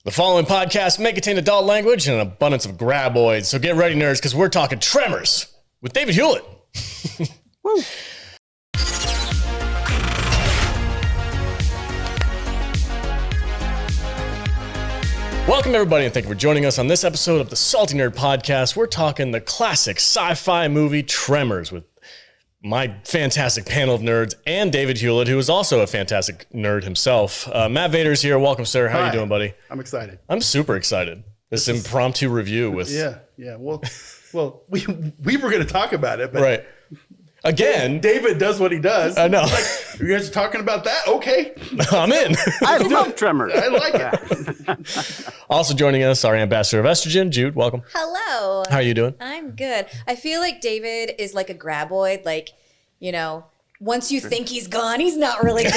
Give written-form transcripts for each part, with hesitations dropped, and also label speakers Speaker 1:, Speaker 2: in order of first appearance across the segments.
Speaker 1: The following podcast may contain adult language and an abundance of graboids, so get ready, nerds, because we're talking Tremors with David Hewlett. Woo. Welcome, everybody, and thank you for joining us on this episode of the Salty Nerd Podcast. We're talking the classic sci-fi movie Tremors with my fantastic panel of nerds and David Hewlett, who is also a fantastic nerd himself. Matt Vader's here. Welcome, sir. How are you doing, buddy?
Speaker 2: I'm excited.
Speaker 1: I'm super excited. This impromptu review with...
Speaker 2: Yeah. Well, we were going to talk about it, but...
Speaker 1: Right. Again,
Speaker 2: David does what he does.
Speaker 1: I know.
Speaker 2: Like, you guys are talking about that? Okay.
Speaker 1: I'm in.
Speaker 3: I love Tremors.
Speaker 2: I like it.
Speaker 1: Also joining us, our ambassador of estrogen, Jude. Welcome.
Speaker 4: Hello.
Speaker 1: How are you doing?
Speaker 4: I'm good. I feel like David is like a graboid. Like, you know, once you think he's gone, he's not really gone.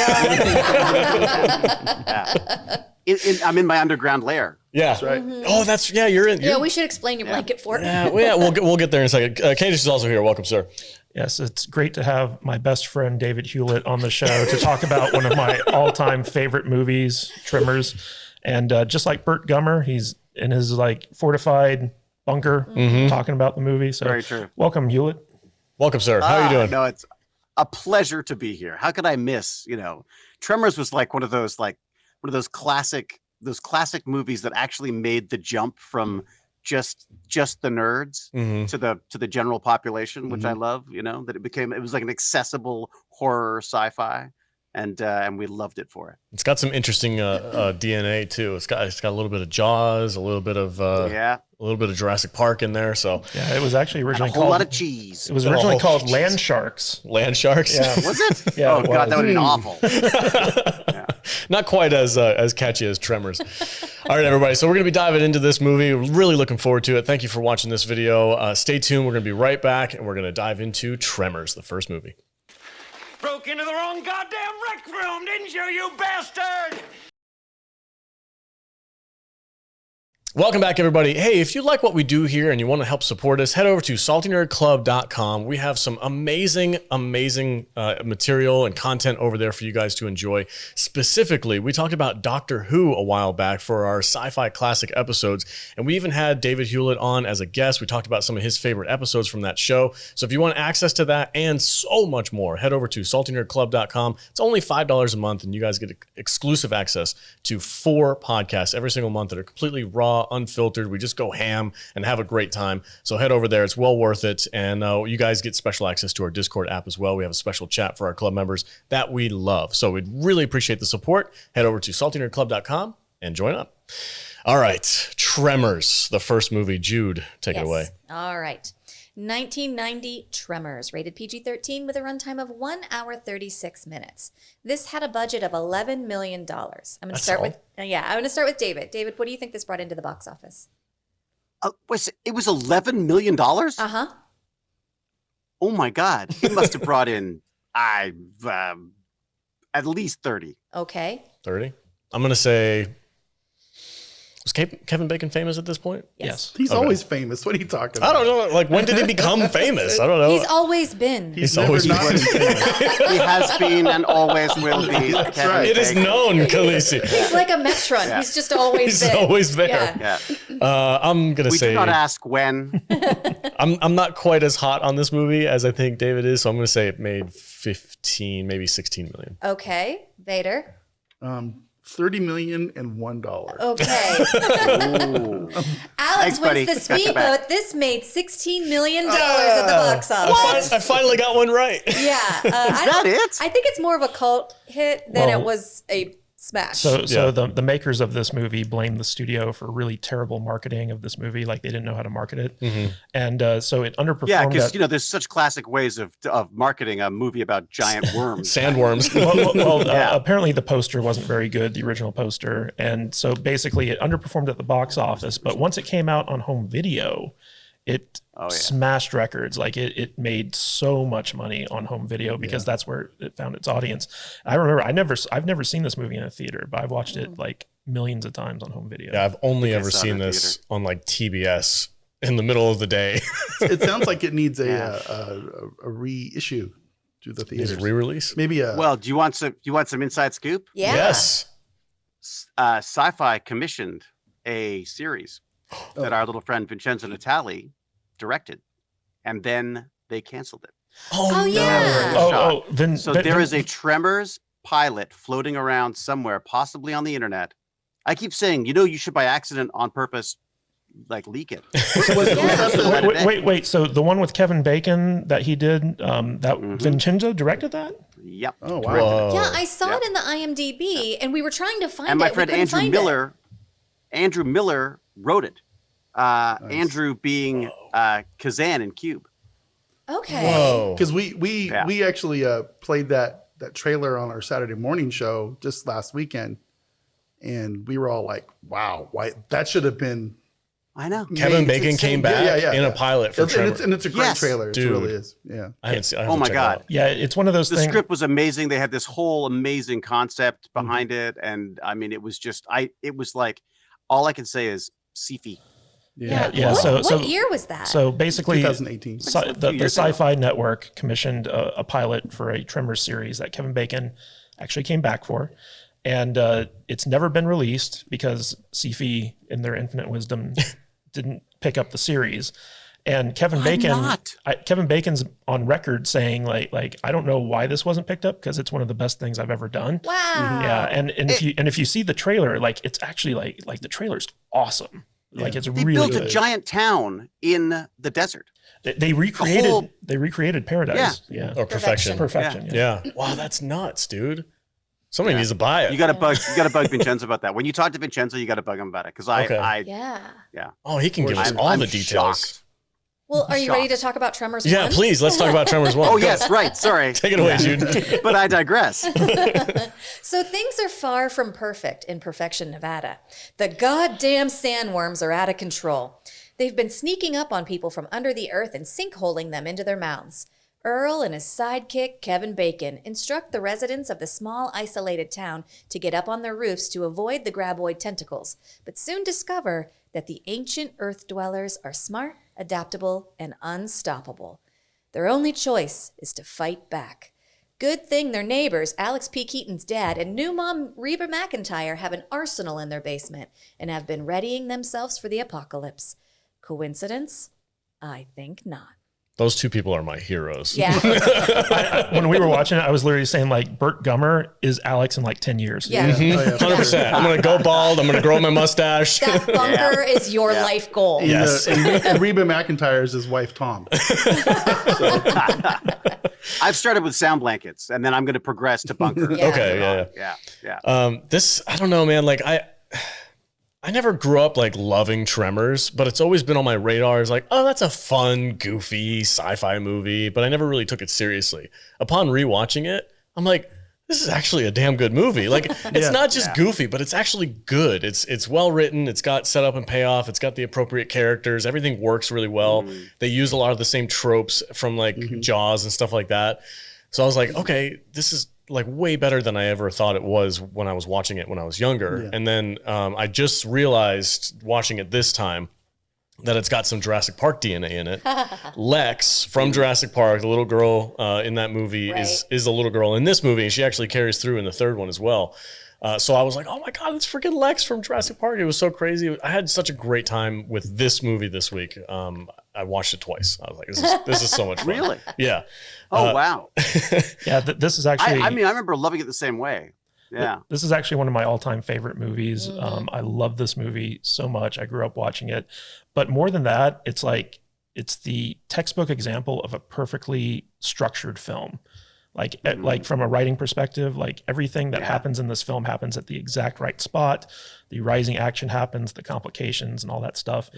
Speaker 3: I'm in my underground lair.
Speaker 1: Yeah.
Speaker 2: That's right.
Speaker 4: Mm-hmm.
Speaker 1: Oh, that's... Yeah, you're in.
Speaker 4: Yeah, we should explain your blanket fort.
Speaker 1: Yeah, we'll get there in a second. Candace is also here. Welcome, sir.
Speaker 5: Yes, it's great to have my best friend David Hewlett on the show to talk about one of my all-time favorite movies, Tremors. And just like Burt Gummer, he's in his like fortified bunker talking about the movie. So
Speaker 3: Very true.
Speaker 5: Welcome, Hewlett.
Speaker 1: Welcome, sir. How are you doing?
Speaker 3: No, it's a pleasure to be here. How could I miss? Tremors was like one of those classic movies that actually made the jump from just the nerds to the general population, which I love. That it was like an accessible horror sci-fi, and we loved it for it.
Speaker 1: It's got some interesting DNA too. It's got a little bit of Jaws, a little bit of Jurassic Park in there. So
Speaker 5: yeah, it was actually originally
Speaker 3: called a whole lot of cheese.
Speaker 5: It was originally called Land Sharks.
Speaker 1: Land Sharks.
Speaker 5: Yeah.
Speaker 3: Was it?
Speaker 5: Yeah.
Speaker 3: Oh God, that would have been awful.
Speaker 1: Yeah. Not quite as catchy as Tremors. All right, everybody. So we're going to be diving into this movie. We're really looking forward to it. Thank you for watching this video. Stay tuned. We're going to be right back, and we're going to dive into Tremors, the first movie.
Speaker 6: Broke into the wrong goddamn rec room, didn't you, you bastard?
Speaker 1: Welcome back, everybody. Hey, if you like what we do here and you want to help support us, head over to saltynerdclub.com. We have some amazing material and content over there for you guys to enjoy. Specifically, we talked about Doctor Who a while back for our sci-fi classic episodes, and we even had David Hewlett on as a guest. We talked about some of his favorite episodes from that show. So if you want access to that and so much more, head over to saltynerdclub.com. It's only $5 a month, and you guys get exclusive access to 4 podcasts every single month that are completely raw, unfiltered. We just go ham and have a great time. So head over there. It's well worth it. And you guys get special access to our Discord app as well. We have a special chat for our club members that we love. So we'd really appreciate the support. Head over to saltynerdclub.com and join up. All right. Tremors, the first movie. Jude, take it away.
Speaker 4: All right. 1990 Tremors, rated PG-13 with a runtime of 1 hour 36 minutes. This had a budget of $11 million. I'm going to start with David. David, what do you think this brought into the box office?
Speaker 3: It was $11 million?
Speaker 4: Uh-huh.
Speaker 3: Oh my God. It must have brought in at least 30.
Speaker 4: Okay.
Speaker 1: 30? I'm going to say... Was Kevin Bacon famous at this point?
Speaker 4: Yes.
Speaker 2: He's always famous. What are you talking about?
Speaker 1: I don't know. Like, when did he become famous? I don't know.
Speaker 4: He's always been.
Speaker 1: He's always
Speaker 2: not
Speaker 1: been.
Speaker 2: been famous.
Speaker 3: He has been and always will be.
Speaker 2: That's
Speaker 3: Kevin
Speaker 2: right.
Speaker 1: It is
Speaker 3: Bacon.
Speaker 1: known, Khaleesi.
Speaker 4: He's like a Metron.
Speaker 3: Yeah.
Speaker 4: He's just always
Speaker 1: He's
Speaker 4: been.
Speaker 1: always there.
Speaker 4: Yeah.
Speaker 3: Yeah.
Speaker 1: I'm going to
Speaker 3: We
Speaker 1: say...
Speaker 3: do not ask when.
Speaker 1: I'm not quite as hot on this movie as I think David is, so I'm going to say it made 15, maybe 16 million.
Speaker 4: Okay. Vader.
Speaker 2: $30,001.
Speaker 4: Okay. Alex
Speaker 3: Thanks, buddy.
Speaker 4: wins the
Speaker 3: Got you back.
Speaker 4: speedboat. This made $16 million at the box office.
Speaker 1: I finally got one right.
Speaker 4: Yeah.
Speaker 3: Is that it?
Speaker 4: I think it's more of a cult hit than it was a smash.
Speaker 5: So the makers of this movie blamed the studio for really terrible marketing of this movie. Like they didn't know how to market it. And so it underperformed.
Speaker 3: Yeah, because there's such classic ways of marketing a movie about giant worms.
Speaker 1: Sandworms.
Speaker 5: Apparently the poster wasn't very good, the original poster. And so basically it underperformed at the box office. But once it came out on home video, it smashed records. Like it made so much money on home video because that's where it found its audience. I remember I've never seen this movie in a theater, but I've watched it like millions of times on home video.
Speaker 1: Yeah, I've only ever seen this on like TBS in the middle of the day.
Speaker 2: It sounds like it needs a reissue to the theaters.
Speaker 1: Is it re-release?
Speaker 2: Maybe a...
Speaker 3: Well, do you want some inside scoop?
Speaker 4: Yeah.
Speaker 1: Yes.
Speaker 3: Sci-Fi commissioned a series that our little friend Vincenzo Natali directed, and then they canceled it.
Speaker 4: Oh, yeah.
Speaker 3: So there is a Tremors pilot floating around somewhere, possibly on the internet. I keep saying, you should by accident, on purpose, like leak it.
Speaker 5: Wait. So the one with Kevin Bacon that he did, that Vincenzo directed that?
Speaker 3: Yep.
Speaker 2: Oh, wow.
Speaker 4: Yeah, I saw it in the IMDb, and we were trying to find it.
Speaker 3: And my friend Andrew Miller wrote it. Andrew being Kazan in Cube.
Speaker 4: Okay.
Speaker 2: Because we actually played that trailer on our Saturday morning show just last weekend, and we were all like, "Wow, why that should have been."
Speaker 3: I know.
Speaker 1: Kevin Bacon came back in a pilot for Tremors.
Speaker 2: And it's a great trailer. It really is. Yeah.
Speaker 1: I haven't seen,
Speaker 3: oh my God.
Speaker 5: Yeah, it's one of those things.
Speaker 3: The script was amazing. They had this whole amazing concept behind it. And I mean, it was just, it was like, all I can say is sci-fi.
Speaker 5: Yeah.
Speaker 4: What year was that?
Speaker 5: So basically,
Speaker 2: 2018.
Speaker 5: The Sci-Fi Network commissioned a pilot for a Tremors series that Kevin Bacon actually came back for. And it's never been released because sci-fi, in their infinite wisdom, didn't pick up the series. And Kevin Bacon's on record saying like I don't know why this wasn't picked up because it's one of the best things I've ever done.
Speaker 4: Wow.
Speaker 5: Yeah, and if you see the trailer, like it's actually like the trailer's awesome. Like it's really
Speaker 3: built
Speaker 5: good.
Speaker 3: a giant town in the desert.
Speaker 5: They recreated Paradise. Yeah.
Speaker 1: Or Perfection.
Speaker 5: Perfection.
Speaker 1: Yeah. Wow, that's nuts, dude. Somebody needs to buy it.
Speaker 3: You got to bug Vincenzo about that. When you talk to Vincenzo, you got to bug him about it because
Speaker 1: Oh, he can give us all the details.
Speaker 3: Shocked.
Speaker 4: Well, are you ready to talk about Tremors 1?
Speaker 1: Yeah, please. Let's talk about Tremors 1.
Speaker 3: Oh, yes, right. Sorry.
Speaker 1: Take it away, Jude.
Speaker 3: But I digress.
Speaker 4: So things are far from perfect in Perfection, Nevada. The goddamn sandworms are out of control. They've been sneaking up on people from under the earth and sinkholing them into their mouths. Earl and his sidekick, Kevin Bacon, instruct the residents of the small, isolated town to get up on their roofs to avoid the graboid tentacles, but soon discover that the ancient Earth dwellers are smart, adaptable, and unstoppable. Their only choice is to fight back. Good thing their neighbors, Alex P. Keaton's dad and new mom Reba McEntire, have an arsenal in their basement and have been readying themselves for the apocalypse. Coincidence? I think not.
Speaker 1: Those two people are my heroes.
Speaker 4: Yeah.
Speaker 5: When we were watching it, I was literally saying like Burt Gummer is Alex in like 10 years.
Speaker 4: Yeah.
Speaker 1: 100%. I'm going to go bald. I'm going to grow my mustache.
Speaker 4: That bunker is your life goal.
Speaker 1: Yes.
Speaker 2: And Reba McEntire is his wife, Tom.
Speaker 3: I've started with sound blankets, and then I'm going to progress to bunker.
Speaker 4: Yeah.
Speaker 1: Okay, yeah. This, I don't know, man. Like, I never grew up like loving Tremors, but it's always been on my radar as like, oh, that's a fun, goofy sci-fi movie, but I never really took it seriously. Upon rewatching it, I'm like, this is actually a damn good movie. Like, it's not just goofy, but it's actually good. It's well written. It's got setup and payoff. It's got the appropriate characters. Everything works really well. They use a lot of the same tropes from like Jaws and stuff like that. So I was like, okay, this is like way better than I ever thought it was when I was watching it when I was younger. Yeah. And then I just realized watching it this time that it's got some Jurassic Park DNA in it. Lex from Jurassic Park, the little girl in that movie is a little girl in this movie. And she actually carries through in the third one as well. So I was like, oh my God, it's freaking Lex from Jurassic Park. It was so crazy. I had such a great time with this movie this week. I watched it twice. I was like, this is so much fun.
Speaker 3: Really?
Speaker 1: Yeah.
Speaker 3: Oh, wow.
Speaker 5: Yeah, this is actually...
Speaker 3: I mean, I remember loving it the same way. Yeah.
Speaker 5: This is actually one of my all-time favorite movies. I love this movie so much. I grew up watching it. But more than that, it's the textbook example of a perfectly structured film. Like from a writing perspective, like everything that happens in this film happens at the exact right spot. The rising action happens, the complications and all that stuff.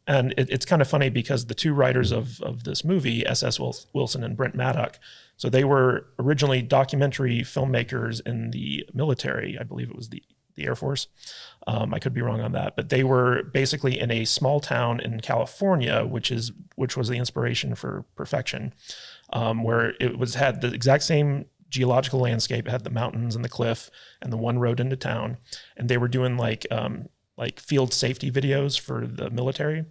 Speaker 5: And it's kind of funny because the two writers of this movie, S.S. Wilson and Brent Maddock, so they were originally documentary filmmakers in the military. I believe it was the Air Force. I could be wrong on that, but they were basically in a small town in California, which was the inspiration for Perfection. Where it had the exact same geological landscape. It had the mountains and the cliff and the one road into town. And they were doing like field safety videos for the military.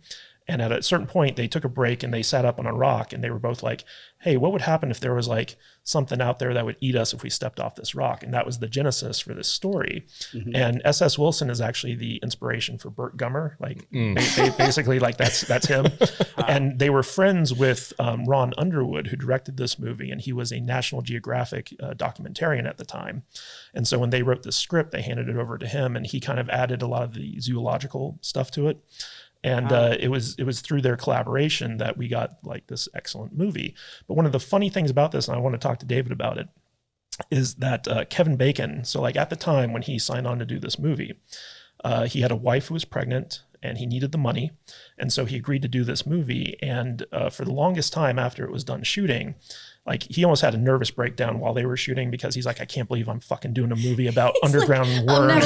Speaker 5: And at a certain point, they took a break and they sat up on a rock and they were both like, hey, what would happen if there was like something out there that would eat us if we stepped off this rock? And that was the genesis for this story. Mm-hmm. And S.S. Wilson is actually the inspiration for Burt Gummer. Like basically like that's him. And they were friends with Ron Underwood, who directed this movie. And he was a National Geographic documentarian at the time. And so when they wrote the script, they handed it over to him and he kind of added a lot of the zoological stuff to it. And it was through their collaboration that we got like this excellent movie. But one of the funny things about this, and I want to talk to David about it, is that Kevin Bacon, so like at the time when he signed on to do this movie, he had a wife who was pregnant and he needed the money. And so he agreed to do this movie. And for the longest time after it was done shooting, like he almost had a nervous breakdown while they were shooting because he's like, I can't believe I'm fucking doing a movie about underground worms.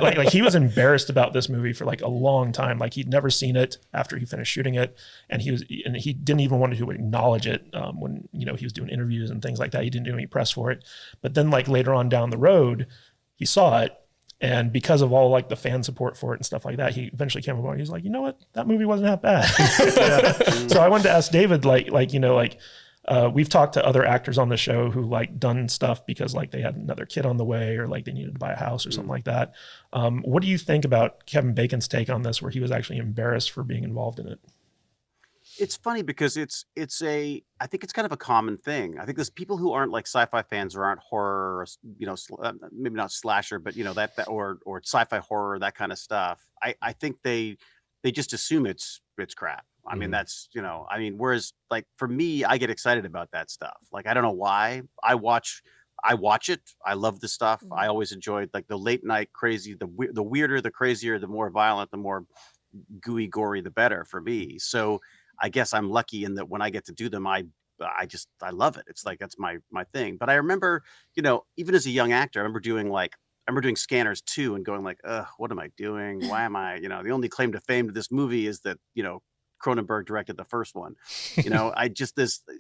Speaker 5: Like he was embarrassed about this movie for like a long time. Like he'd never seen it after he finished shooting it, and he didn't even want to acknowledge it when he was doing interviews and things like that. He didn't do any press for it. But then like later on down the road, he saw it. And because of all like the fan support for it and stuff like that, he eventually came along. He's like, you know what? That movie wasn't that bad. So I wanted to ask David, we've talked to other actors on the show who like done stuff because like they had another kid on the way or like they needed to buy a house or something like that. What do you think about Kevin Bacon's take on this, where he was actually embarrassed for being involved in it?
Speaker 3: It's funny because I think it's kind of a common thing. I think there's people who aren't like sci-fi fans or aren't horror, maybe not slasher, but that or sci-fi horror, that kind of stuff. I think they just assume it's crap. I mean, that's, whereas like for me, I get excited about that stuff. Like, I don't know why. I watch it. I love the stuff. I always enjoyed like the late night crazy, the weirder, the crazier, the more violent, the more gooey, gory, the better for me. So I guess I'm lucky in that when I get to do them, I love it. It's like, that's my thing. But I remember, even as a young actor, I remember doing Scanners 2 and going like, what am I doing? Why am I, the only claim to fame to this movie is that, Cronenberg directed the first one.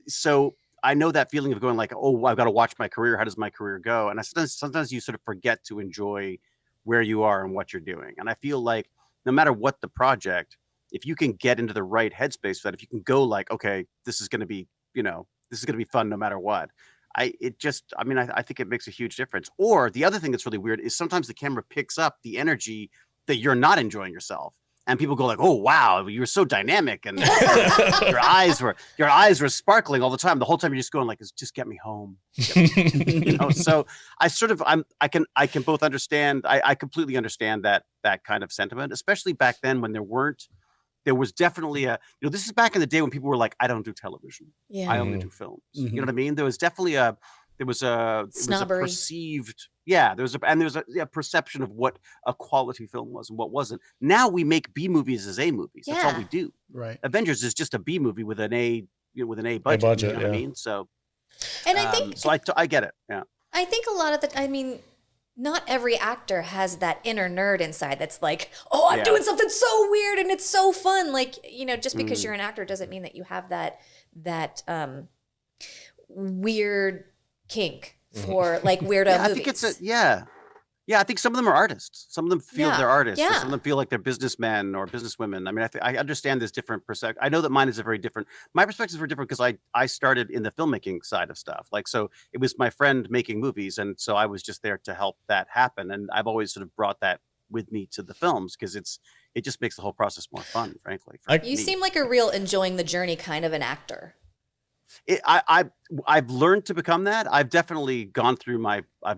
Speaker 3: So I know that feeling of going like, oh, I've got to watch my career. How does my career go? And sometimes you sort of forget to enjoy where you are and what you're doing. And I feel like no matter what the project, if you can get into the right headspace for that, if you can go like, okay, this is going to be fun no matter what. I think it makes a huge difference. Or the other thing that's really weird is sometimes the camera picks up the energy that you're not enjoying yourself. And people go like, oh, wow, you were so dynamic. And your eyes were sparkling all the time. The whole time you're just going like, just get me home. So I can both understand. I completely understand that kind of sentiment, especially back then when there was definitely this is back in the day when people were like, I don't do television. Yeah. I only do films. Mm-hmm. You know what I mean? There was definitely a perceived, there was a perception of what a quality film was and what wasn't. Now we make B movies as A movies. That's all we do. Right. Avengers is just a B movie with an A budget. You know what I mean? So,
Speaker 4: and I think,
Speaker 3: I get it. Yeah.
Speaker 4: I think a lot of not every actor has that inner nerd inside that's like, oh, I'm doing something so weird and it's so fun. Like, just because you're an actor doesn't mean that you have that weird kink for like weirdo movies.
Speaker 3: I think it's I think some of them are artists. Some of them feel they're artists. Yeah. Some of them feel like they're businessmen or businesswomen. I mean, I understand there's different perspectives. I know that mine is very different. My perspectives are different because I started in the filmmaking side of stuff. Like, so it was my friend making movies. And so I was just there to help that happen. And I've always sort of brought that with me to the films because it just makes the whole process more fun, frankly.
Speaker 4: You seem like a real enjoying the journey kind of an actor.
Speaker 3: I've learned to become that. I've definitely gone through my I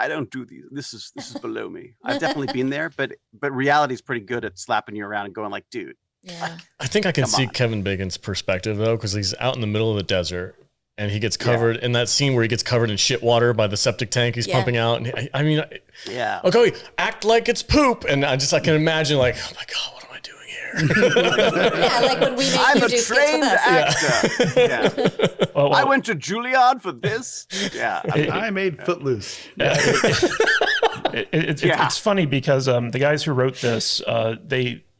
Speaker 3: don't do these. This is below me. I've definitely been there, but reality is pretty good at slapping you around and going like, dude.
Speaker 4: Yeah.
Speaker 1: I think I can see Kevin Bacon's perspective though, because he's out in the middle of the desert and he gets covered in that scene where he gets covered in shit water by the septic tank he's pumping out. And okay, act like it's poop. And I can imagine like, oh my God, what am I doing here?
Speaker 4: Like when we make you do skits with us.
Speaker 3: Actor. Well, I went to Juilliard for this. Yeah.
Speaker 2: I made Footloose.
Speaker 5: It's funny because the guys who wrote this,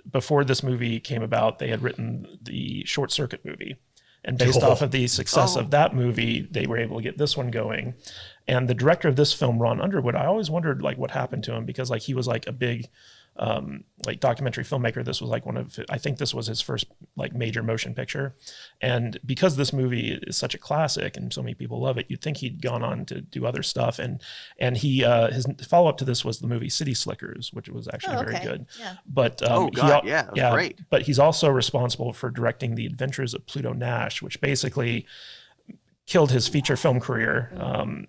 Speaker 5: before this movie came about, they had written the Short Circuit movie. And based off of the success of that movie, they were able to get this one going. And the director of this film, Ron Underwood, I always wondered like what happened to him because like he was like a big like documentary filmmaker. This was like I think this was his first like major motion picture. And because this movie is such a classic and so many people love it, you'd think he'd gone on to do other stuff. And he, his follow-up to this was the movie City Slickers, which was actually very good.
Speaker 4: Yeah.
Speaker 5: But,
Speaker 3: that was great.
Speaker 5: But he's also responsible for directing The Adventures of Pluto Nash, which basically killed his feature film career.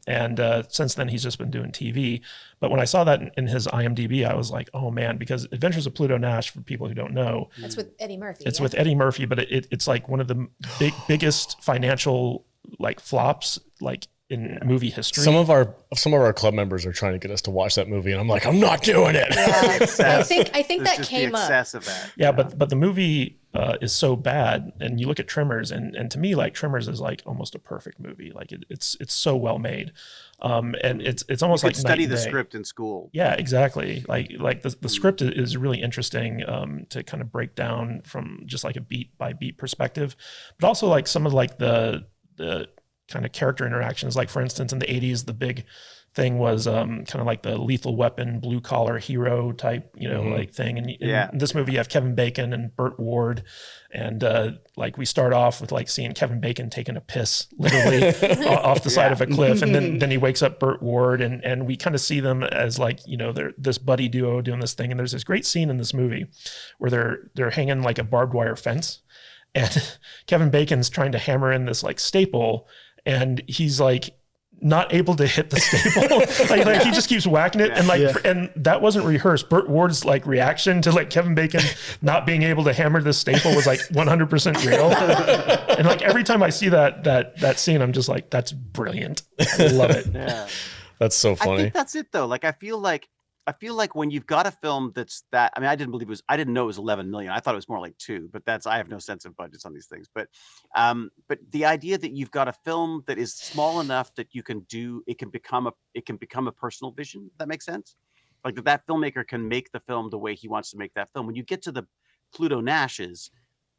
Speaker 5: And since then he's just been doing TV. But when I saw that in his IMDb, I was like, oh man, because Adventures of Pluto Nash, for people who don't know,
Speaker 4: That's with Eddie Murphy.
Speaker 5: it's with Eddie Murphy, but it's like one of the biggest financial like flops like in movie history.
Speaker 1: Some of our club members are trying to get us to watch that movie, and I'm like, I'm not doing it.
Speaker 4: Yeah. I think that
Speaker 3: just
Speaker 4: came
Speaker 3: the
Speaker 4: up.
Speaker 3: excess of that.
Speaker 5: Yeah, but the movie is so bad, and you look at Tremors, and to me, like Tremors is like almost a perfect movie. Like it's so well made, and it's almost like
Speaker 3: study
Speaker 5: night
Speaker 3: the
Speaker 5: and day.
Speaker 3: script in school.
Speaker 5: Yeah, exactly. Like the script is really interesting to kind of break down from just like a beat by beat perspective, but also like some of like the kind of character interactions. Like for instance, in the 80s, the big thing was kind of like the Lethal Weapon blue collar hero type, like thing. And in this movie, you have Kevin Bacon and Burt Ward, and like we start off with like seeing Kevin Bacon taking a piss literally off the side of a cliff, and then he wakes up Burt Ward, and we kind of see them as like they're this buddy duo doing this thing. And there's this great scene in this movie where they're hanging like a barbed wire fence, and Kevin Bacon's trying to hammer in this like staple, and he's like not able to hit the staple. like he just keeps whacking it. And and that wasn't rehearsed. Burt Ward's like reaction to like Kevin Bacon not being able to hammer the staple was like 100% real. And like every time I see that scene, I'm just like, that's brilliant. I love it.
Speaker 3: Yeah.
Speaker 1: That's so funny.
Speaker 3: I think that's it though. Like I feel like when you've got a film that's that, I mean, I didn't know it was 11 million. I thought it was more like 2, but I have no sense of budgets on these things. But the idea that you've got a film that is small enough that it can become a personal vision. If that makes sense. Like that filmmaker can make the film the way he wants to make that film. When you get to the Pluto Nashes,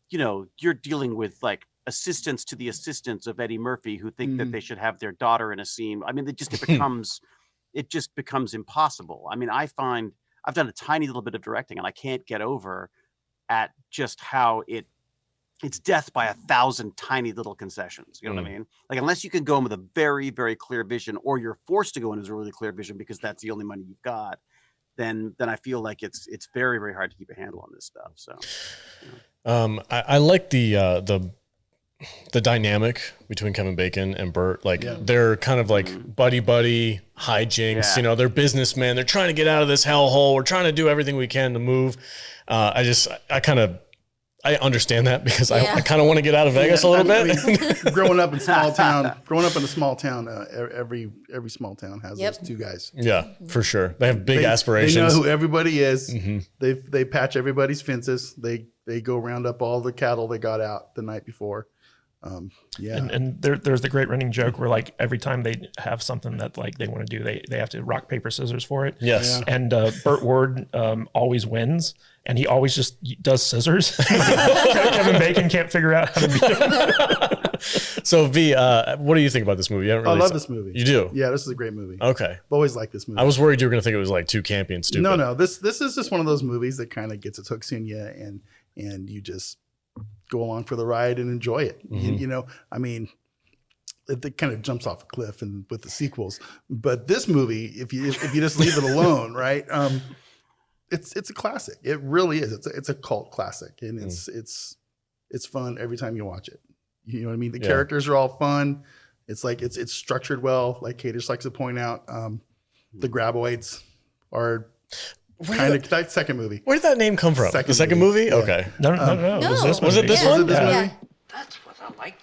Speaker 3: you're dealing with like assistants to the assistants of Eddie Murphy who think that they should have their daughter in a scene. I mean, it just becomes impossible. I mean, I find I've done a tiny little bit of directing and I can't get over at just how it's death by 1,000 tiny little concessions. You know what I mean? Like, unless you can go in with a very, very clear vision, or you're forced to go in with a really clear vision because that's the only money you've got, then I feel like it's very, very hard to keep a handle on this stuff. So,
Speaker 1: I like the dynamic between Kevin Bacon and Burt. Like they're kind of like buddy hijinks.
Speaker 3: Yeah.
Speaker 1: They're businessmen. They're trying to get out of this hellhole. We're trying to do everything we can to move. I understand that because I kind of want to get out of Vegas a little bit.
Speaker 2: Growing up in a small town, every small town has those two guys.
Speaker 1: Yeah, for sure. They have big aspirations.
Speaker 2: They know who everybody is. They patch everybody's fences. They go round up all the cattle they got out the night before. And
Speaker 5: there's the great running joke where like every time they have something that like they want to do, they have to rock paper scissors for it.
Speaker 1: Yes.
Speaker 5: And Burt Ward always wins, and he always just does scissors. Kevin Bacon can't figure out how to beat him.
Speaker 1: So V, what do you think about this movie?
Speaker 2: I love this movie.
Speaker 1: You do?
Speaker 2: Yeah, this is a great movie.
Speaker 1: Okay.
Speaker 2: I've always liked this movie.
Speaker 1: I was worried you were going to think it was like too campy and stupid.
Speaker 2: No. This is just one of those movies that kind of gets its hooks in you, and you just go along for the ride and enjoy it. I mean, it kind of jumps off a cliff and with the sequels, but this movie, if you just leave it alone, right? It's a classic. It really is. It's a cult classic, and it's fun every time you watch it. You know what I mean? The characters are all fun. It's like it's structured well. Like Kate just likes to point out, the graboids are kind of that second movie.
Speaker 1: Where did that name come from? The second movie?
Speaker 2: Yeah.
Speaker 1: Okay.
Speaker 5: No.
Speaker 1: Was it this one?
Speaker 6: That's what I like.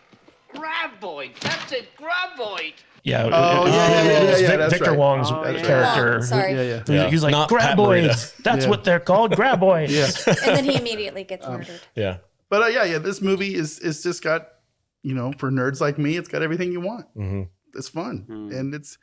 Speaker 6: Graboid. That's it. Graboid.
Speaker 5: Yeah.
Speaker 2: Yeah, that's
Speaker 5: Victor
Speaker 2: right.
Speaker 5: Wong's
Speaker 4: Oh,
Speaker 5: character.
Speaker 4: sorry.
Speaker 5: He's like,
Speaker 1: Not Pat
Speaker 5: graboids. That's what they're called, graboids.
Speaker 2: Yeah.
Speaker 4: And then he immediately gets murdered.
Speaker 1: Yeah.
Speaker 2: But this movie is just got, for nerds like me, it's got everything you want. It's fun, and it's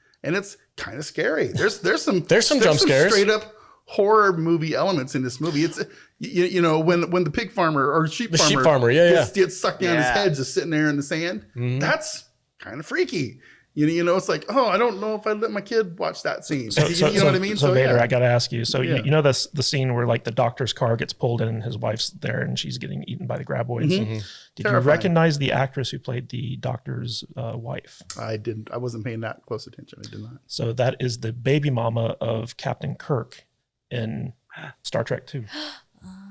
Speaker 2: kind of scary. There's some
Speaker 1: jump scares.
Speaker 2: Straight up horror movie elements in this movie. It's when the pig farmer or sheep farmer
Speaker 1: gets
Speaker 2: sucked down his head just sitting there in the sand. That's kind of freaky. You know, it's like, oh, I don't know if I'd let my kid watch that scene.
Speaker 5: So,
Speaker 2: you know what I mean?
Speaker 5: So Vader,
Speaker 2: yeah.
Speaker 5: I got to ask you. So you know the scene where like the doctor's car gets pulled in and his wife's there and she's getting eaten by the graboids.
Speaker 2: Mm-hmm.
Speaker 5: Did
Speaker 2: Terrifying.
Speaker 5: you recognize the actress who played the doctor's wife?
Speaker 2: I didn't. I wasn't paying that close attention. I did not.
Speaker 5: So that is the baby mama of Captain Kirk in Star Trek 2.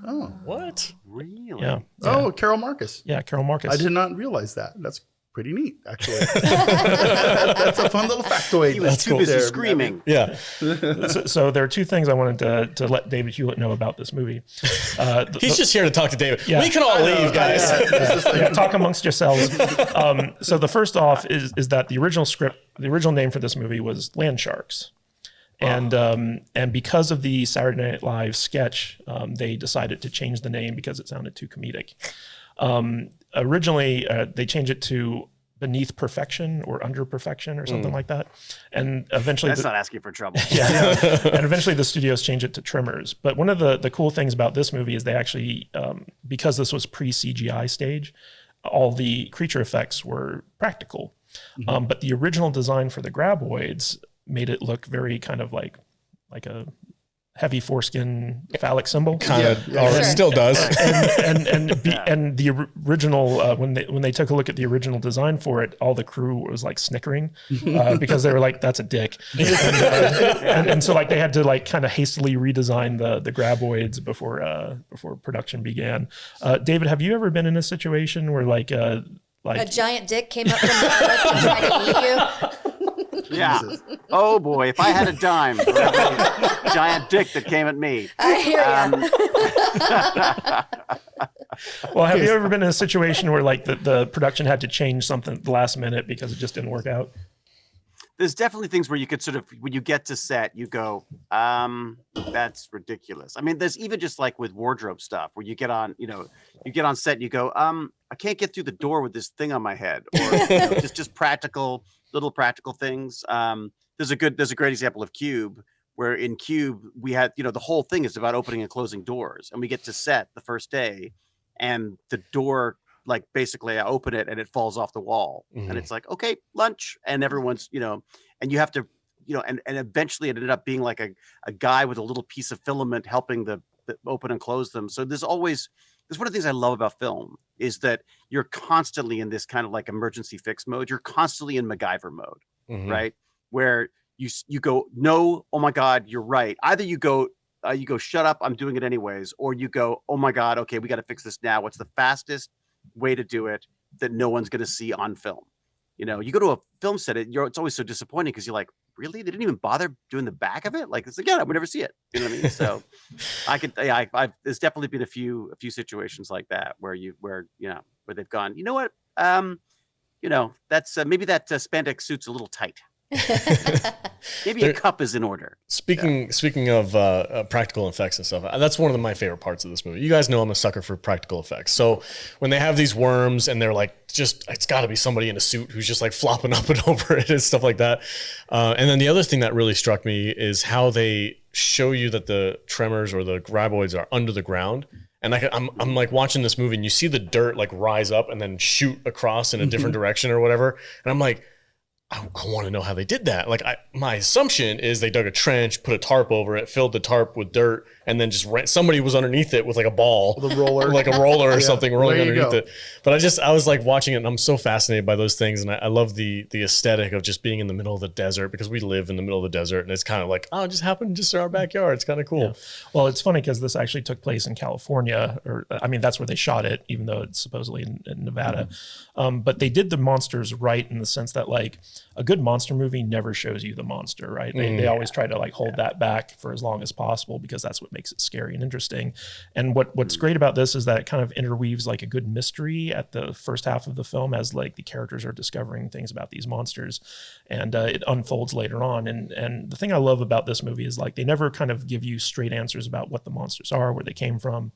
Speaker 2: Oh,
Speaker 1: What?
Speaker 3: Really?
Speaker 5: Yeah.
Speaker 2: oh, Carol Marcus.
Speaker 5: Yeah, Carol Marcus.
Speaker 2: I did not realize that. That's pretty neat, actually. That's a fun little factoid.
Speaker 3: He was too busy
Speaker 2: there.
Speaker 3: screaming.
Speaker 1: Yeah.
Speaker 5: So there are two things I wanted to let David Hewlett know about this movie.
Speaker 1: He's just here to talk to David.
Speaker 5: Yeah.
Speaker 1: We can all leave, guys.
Speaker 5: Yeah, talk amongst yourselves. So the first off is that the original name for this movie was Land Sharks. And because of the Saturday Night Live sketch, they decided to change the name because it sounded too comedic. Originally, they changed it to Beneath Perfection or Under Perfection or something like that. And eventually...
Speaker 3: That's not asking for trouble.
Speaker 5: And eventually the studios changed it to Tremors. But one of the cool things about this movie is they actually, because this was pre-CGI stage, all the creature effects were practical. But the original design for the graboids made it look very kind of like a heavy foreskin phallic symbol.
Speaker 1: Kind of, still does.
Speaker 5: And the original, when they took a look at the original design for it, all the crew was like snickering because they were like, "That's a dick," and so like they had to like kind of hastily redesign the graboids before production began. David, have you ever been in a situation where like
Speaker 4: a giant dick came up from the earth and tried to eat you?
Speaker 3: Yeah. Oh boy, if I had a dime for every giant dick that came at me.
Speaker 4: I hear
Speaker 5: Well, have you ever been in a situation where like the production had to change something at the last minute because it just didn't work out?
Speaker 3: There's definitely things where you could sort of, when you get to set, you go, that's ridiculous. I mean, there's even just like with wardrobe stuff where you get on set and you go, I can't get through the door with this thing on my head, or just little practical things. There's a great example of Cube, where in Cube we had, the whole thing is about opening and closing doors, and we get to set the first day and the door, like basically I open it and it falls off the wall, and it's like, okay, lunch, and everyone's, and you have to, and eventually it ended up being like a guy with a little piece of filament helping the open and close them. So there's one of the things I love about film is that you're constantly in this kind of like emergency fix mode. You're constantly in MacGyver mode, right? Where you go, no, oh my God, you're right. Either you go, shut up, I'm doing it anyways, or you go, oh my God, okay, we got to fix this now. What's the fastest way to do it that no one's going to see on film? You go to a film set, it's always so disappointing because you're like, really? They didn't even bother doing the back of it? Like, it's like, yeah, I would never see it. You know what I mean? So there's definitely been a few situations like that where they've gone, you know what? That's maybe that spandex suit's a little tight. Maybe a cup is in order.
Speaker 1: Speaking of practical effects and stuff, that's one of my favorite parts of this movie. You guys know I'm a sucker for practical effects. So when they have these worms and they're like, it's got to be somebody in a suit who's just like flopping up and over it and stuff like that. And then the other thing that really struck me is how they show you that the tremors or the graboids are under the ground. And I'm like watching this movie and you see the dirt like rise up and then shoot across in a different direction or whatever. And I'm like, I want to know how they did that. Like my assumption is they dug a trench, put a tarp over it, filled the tarp with dirt, and then just somebody was underneath it with like a ball,
Speaker 2: with a roller,
Speaker 1: like a roller or something rolling underneath
Speaker 2: go.
Speaker 1: it. But I was like watching it and I'm so fascinated by those things. And I love the aesthetic of just being in the middle of the desert, because we live in the middle of the desert and it's kind of like, oh, it just happened just in our backyard. It's kind of cool.
Speaker 5: Yeah. Well, it's funny because this actually took place in California, that's where they shot it, even though it's supposedly in Nevada. But they did the monsters right in the sense that like a good monster movie never shows you the monster, right? They always try to like hold that back for as long as possible because that's what makes it scary and interesting. And what's great about this is that it kind of interweaves like a good mystery at the first half of the film as like the characters are discovering things about these monsters, and it unfolds later on. And the thing I love about this movie is like they never kind of give you straight answers about what the monsters are, where they came from,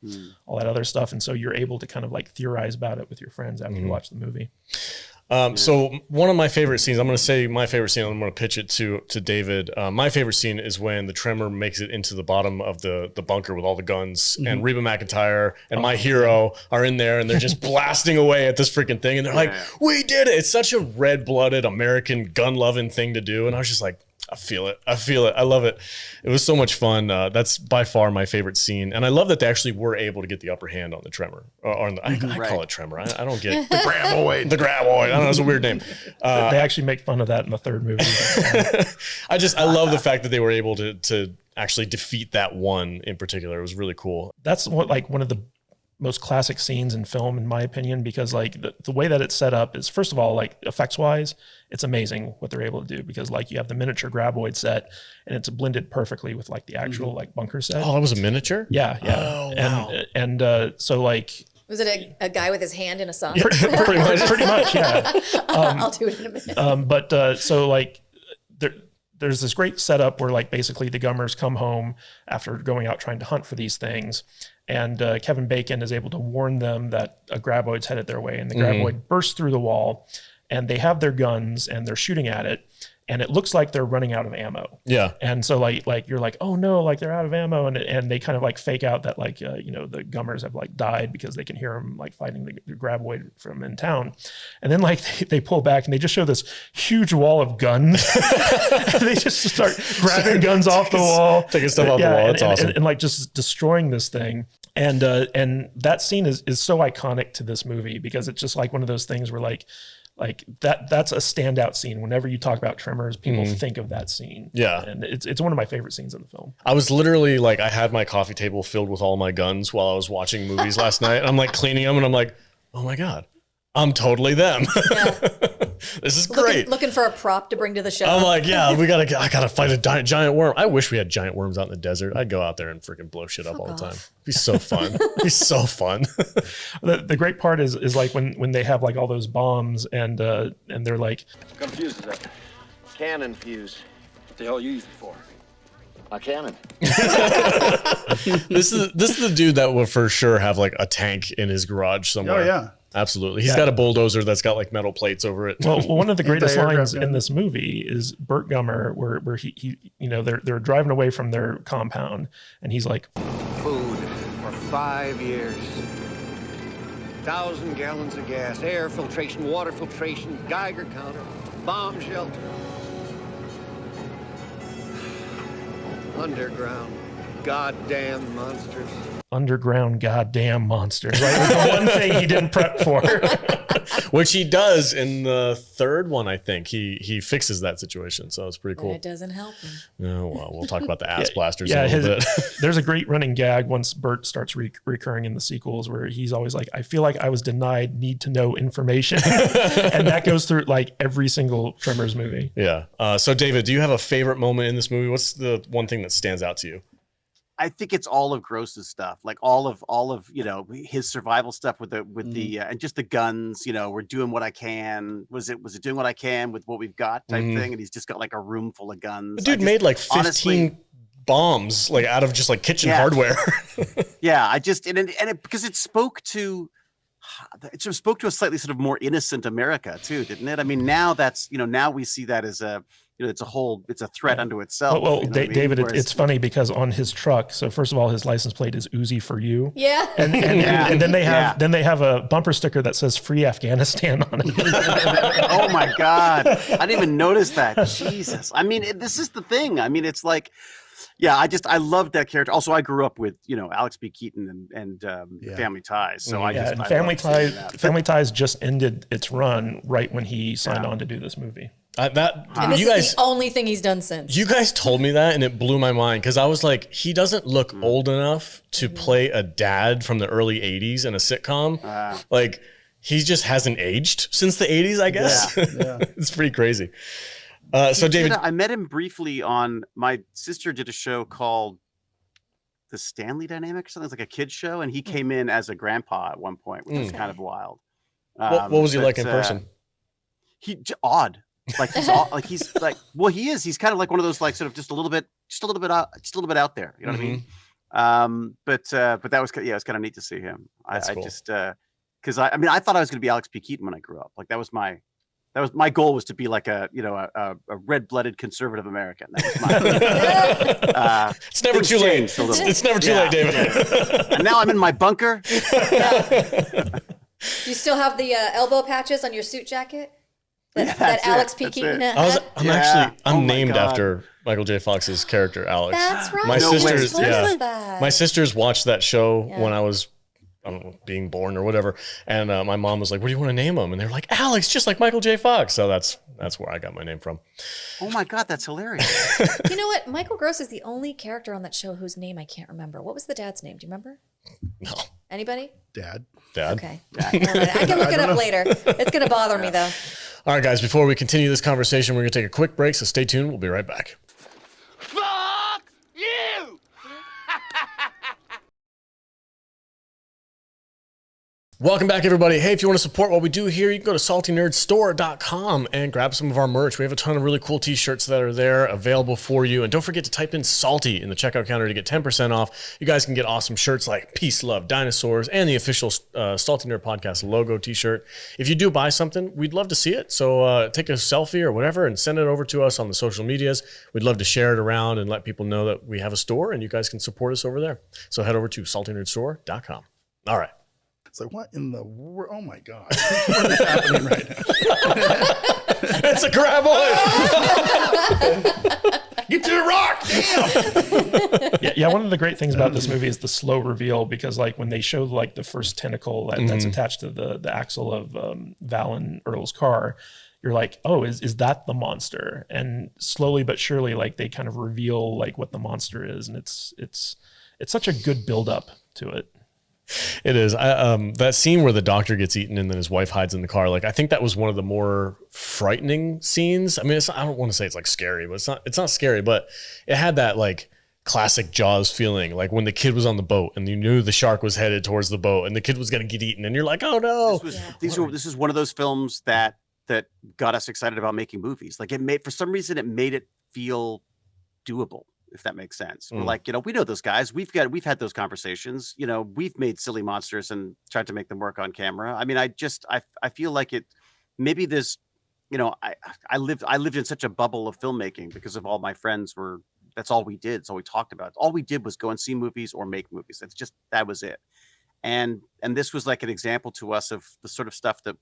Speaker 5: all that other stuff. And so you're able to kind of like theorize about it with your friends after you watch the movie.
Speaker 1: So one of my favorite scenes, I'm going to say my favorite scene, I'm going to pitch it to David. My favorite scene is when the Tremor makes it into the bottom of the bunker with all the guns, and Reba McEntire and my hero are in there, and they're just blasting away at this freaking thing. And they're like, we did it. It's such a red-blooded American gun-loving thing to do. And I was just like, I feel it. I love it. It was so much fun. That's by far my favorite scene. And I love that they actually were able to get the upper hand on the Tremor. Or on the, I call it Tremor. I don't get
Speaker 2: The graboid.
Speaker 1: The graboid. I don't know. It's a weird name.
Speaker 5: They actually make fun of that in the third movie.
Speaker 1: I love the fact that they were able to actually defeat that one in particular. It was really cool.
Speaker 5: That's what one of the most classic scenes in film, in my opinion, because like the way that it's set up is, first of all, like effects wise, it's amazing what they're able to do, because like you have the miniature graboid set and it's blended perfectly with like the actual like bunker set.
Speaker 1: Oh, it was a miniature?
Speaker 5: Yeah.
Speaker 1: Oh, wow.
Speaker 5: And so like,
Speaker 4: was it a guy with his hand in a sock?
Speaker 5: pretty much, yeah.
Speaker 4: I'll do it in a minute.
Speaker 5: So like there's this great setup where like basically the Gummers come home after going out trying to hunt for these things. And Kevin Bacon is able to warn them that a graboid's headed their way, and the graboid bursts through the wall, and they have their guns and they're shooting at it, and it looks like they're running out of ammo.
Speaker 1: Yeah.
Speaker 5: And so like you're like, oh no, like they're out of ammo, and they kind of like fake out that like the Gummers have like died because they can hear them like fighting the graboid from in town, and then like they pull back and they just show this huge wall of guns. They just start grabbing guns off the wall,
Speaker 1: taking stuff off the wall. That's awesome.
Speaker 5: And like just destroying this thing. And that scene is so iconic to this movie, because it's just like one of those things where like that's a standout scene. Whenever you talk about Tremors, people think of that scene.
Speaker 1: Yeah.
Speaker 5: And it's one of my favorite scenes in the film.
Speaker 1: I was literally like, I had my coffee table filled with all my guns while I was watching movies last night. I'm like cleaning them and I'm like, oh my God, I'm totally them.
Speaker 4: Yeah.
Speaker 1: This is great.
Speaker 4: Looking for a prop to bring to the show.
Speaker 1: I'm like, yeah, I gotta fight a giant worm. I wish we had giant worms out in the desert. I'd go out there and freaking blow shit up all the time. It'd be so fun. It'd be so fun.
Speaker 5: The great part is like when they have like all those bombs and they're like,
Speaker 7: What kind of fuse is that? Cannon fuse. What the hell are you using it for? A cannon.
Speaker 1: This is the dude that will for sure have like a tank in his garage somewhere.
Speaker 2: Oh yeah.
Speaker 1: Absolutely. He's got a bulldozer that's got like metal plates over it.
Speaker 5: well, one of the greatest lines
Speaker 2: gun.
Speaker 5: in this movie is Burt Gummer, where he they're driving away from their compound, and he's like,
Speaker 7: Food for 5 years. 1,000 gallons of gas, air filtration, water filtration, Geiger counter, bomb shelter. Underground goddamn monsters.
Speaker 5: underground goddamn monsters. Right? The one thing he didn't prep for.
Speaker 1: Which he does in the third one, I think. He fixes that situation, so it's pretty cool.
Speaker 4: But it doesn't help him.
Speaker 1: No, well, we'll talk about the ass blasters in a little bit.
Speaker 5: There's a great running gag once Burt starts recurring in the sequels where he's always like, I feel like I was denied need to know information. And that goes through like every single Tremors movie.
Speaker 1: Yeah. So David, do you have a favorite moment in this movie? What's the one thing that stands out to you?
Speaker 3: I think it's all of Gross's stuff, like all of his survival stuff with the and just the guns. We're doing what I can. Was it doing what I can with what we've got type thing? And he's just got like a room full of guns.
Speaker 1: The dude made like 15 bombs like out of just like kitchen hardware.
Speaker 3: Yeah, because it spoke to a slightly sort of more innocent America too, didn't it? I mean, now that's now we see that as a it's a threat unto itself.
Speaker 5: Well, David, it's funny because on his truck, so first of all, his license plate is Uzi for you.
Speaker 4: Yeah.
Speaker 5: And then they have a bumper sticker that says Free Afghanistan on it.
Speaker 3: Oh my God. I didn't even notice that. Jesus. I mean, this is the thing. I mean, it's like, I loved that character. Also, I grew up with, Alex B. Keaton and Family Ties. So
Speaker 5: Family Ties just ended its run right when he signed on to do this movie.
Speaker 4: And this is the only thing he's done since.
Speaker 1: You guys told me that and it blew my mind because I was like, he doesn't look old enough to play a dad from the early 80s in a sitcom. Like, he just hasn't aged since the 80s, I guess. Yeah. It's pretty crazy. So David,
Speaker 3: I met him briefly my sister did a show called The Stanley Dynamic or something. It's like a kid's show. And he came in as a grandpa at one point, which was kind of wild.
Speaker 1: What was he like in person?
Speaker 3: Odd. Like he's like, well, he is. He's kind of like one of those, like, sort of just a little bit out there. You know what I mean? But that was, it was kind of neat to see him. I just, because I thought I was going to be Alex P. Keaton when I grew up. Like that was my That was my goal, was to be like a red-blooded conservative American. That was my
Speaker 1: it's never too late. It's never too late, David.
Speaker 3: And now I'm in my bunker.
Speaker 4: Do you still have the elbow patches on your suit jacket that Alex P. Keaton had?
Speaker 1: I'm named after Michael J. Fox's character, Alex.
Speaker 4: That's right.
Speaker 1: My sisters watched that show when I was, I don't know, being born or whatever. And my mom was like, what do you want to name him? And they're like, Alex, just like Michael J. Fox. So that's where I got my name from.
Speaker 3: Oh my God, that's hilarious.
Speaker 4: You know what? Michael Gross is the only character on that show whose name I can't remember. What was the dad's name? Do you remember?
Speaker 1: No.
Speaker 4: Anybody?
Speaker 2: Dad.
Speaker 4: Okay. All right. I can look it up later. It's going to bother me, though.
Speaker 1: All right, guys, before we continue this conversation, we're going to take a quick break. So stay tuned. We'll be right back.
Speaker 6: Fuck you!
Speaker 1: Welcome back, everybody. Hey, if you want to support what we do here, you can go to saltynerdstore.com and grab some of our merch. We have a ton of really cool t-shirts that are there available for you. And don't forget to type in salty in the checkout counter to get 10% off. You guys can get awesome shirts like Peace, Love, Dinosaurs, and the official Salty Nerd Podcast logo t-shirt. If you do buy something, we'd love to see it. So take a selfie or whatever and send it over to us on the social medias. We'd love to share it around and let people know that we have a store and you guys can support us over there. So head over to saltynerdstore.com. All right.
Speaker 2: It's like, what in the world? Oh my God. What is happening right now?
Speaker 1: It's a graboid.
Speaker 2: Get to the rock. Damn.
Speaker 5: Yeah. One of the great things about this movie is the slow reveal, because like when they show like the first tentacle that's attached to the axle of Val and Earl's car, you're like, oh, is that the monster? And slowly but surely, like they kind of reveal like what the monster is, and it's such a good build up to it.
Speaker 1: It is. That scene where the doctor gets eaten and then his wife hides in the car. Like, I think that was one of the more frightening scenes. I mean, I don't want to say it's like scary, but it's not scary, but it had that like classic Jaws feeling. Like when the kid was on the boat and you knew the shark was headed towards the boat and the kid was going to get eaten and you're like, oh no.
Speaker 3: This is one of those films that got us excited about making movies. Like for some reason it made it feel doable, if that makes sense. We're like, we know those guys. We've had those conversations. We've made silly monsters and tried to make them work on camera. I mean, I feel like it. Maybe there's, I lived in such a bubble of filmmaking because of all my friends were. That's all we did. That's all we talked about. All we did was go and see movies or make movies. That was it. And this was like an example to us of the sort of stuff that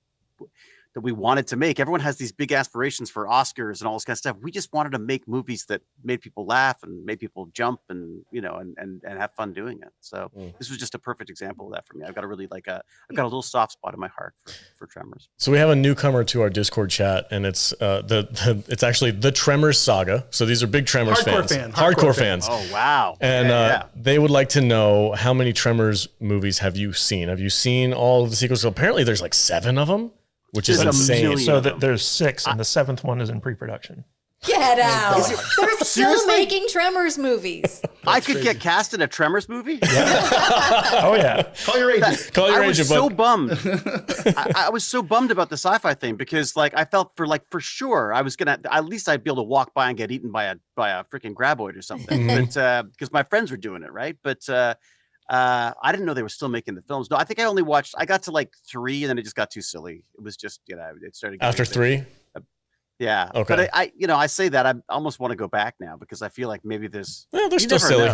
Speaker 3: we wanted to make. Everyone has these big aspirations for Oscars and all this kind of stuff. We just wanted to make movies that made people laugh and made people jump and have fun doing it. So this was just a perfect example of that for me. I've got I've got a little soft spot in my heart for Tremors.
Speaker 1: So we have a newcomer to our Discord chat, and it's it's actually the Tremors saga. So these are big Tremors fans. Hardcore fans.
Speaker 3: Oh wow.
Speaker 1: And they would like to know, how many Tremors movies have you seen? Have you seen all of the sequels? So apparently there's like 7 of them. Which is insane.
Speaker 5: So there's 6, and the 7th one is in pre-production.
Speaker 4: Get out! They're still making Tremors movies.
Speaker 3: I could get cast in a Tremors movie.
Speaker 5: Yeah. Oh yeah.
Speaker 2: Call your agent.
Speaker 3: I was so bummed. I was so bummed about the sci-fi thing because, like, I felt for sure I was gonna at least I'd be able to walk by and get eaten by a freaking graboid or something. But because my friends were doing it, right? But I didn't know they were still making the films. No, I think I got to like 3 and then it just got too silly. It was just, it started
Speaker 1: after 3.
Speaker 3: Yeah.
Speaker 1: Okay.
Speaker 3: But I say that I almost want to go back now because I feel like maybe there's.
Speaker 1: Yeah, they're still silly.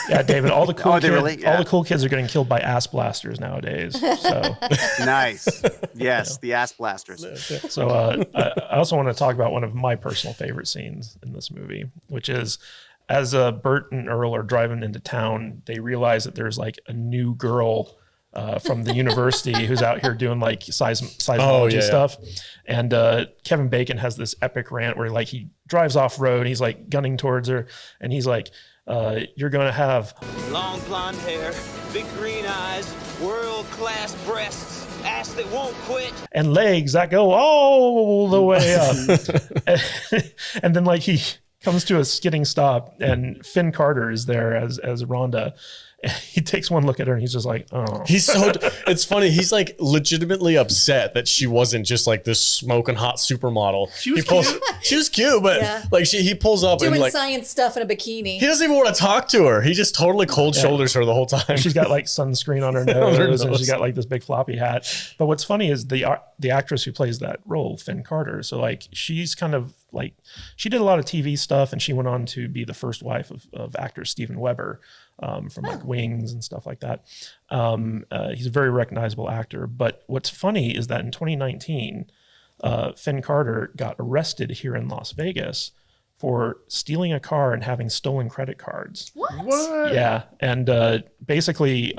Speaker 5: Yeah, David. All the cool kids.
Speaker 3: Really? Yeah.
Speaker 5: All the cool kids are getting killed by ass blasters nowadays. So
Speaker 3: nice. Yes, the ass blasters.
Speaker 5: So I also want to talk about one of my personal favorite scenes in this movie, which is, as Burt and Earl are driving into town, they realize that there's like a new girl from the university who's out here doing like seismology stuff. And Kevin Bacon has this epic rant where like he drives off road and he's like gunning towards her and he's like, you're going to have
Speaker 6: long blonde hair, big green eyes, world-class breasts, ass that won't quit,
Speaker 5: and legs that go all the way up. And then like he comes to a skidding stop and Finn Carter is there as Rhonda. And he takes one look at her and he's just like, oh.
Speaker 1: It's funny. He's like legitimately upset that she wasn't just like this smoking hot supermodel. She was cute, but like he pulls up
Speaker 4: doing
Speaker 1: and like
Speaker 4: science stuff in a bikini.
Speaker 1: He doesn't even want to talk to her. He just totally cold shoulders her the whole time.
Speaker 5: She's got like sunscreen on her nose, and she's got like this big floppy hat. But what's funny is the actress who plays that role, Finn Carter. So like she's kind of like, she did a lot of TV stuff, and she went on to be the first wife of actor Steven Weber from like Wings and stuff like that. He's a very recognizable actor. But what's funny is that in 2019, Finn Carter got arrested here in Las Vegas for stealing a car and having stolen credit cards.
Speaker 4: What?
Speaker 5: Yeah. And basically,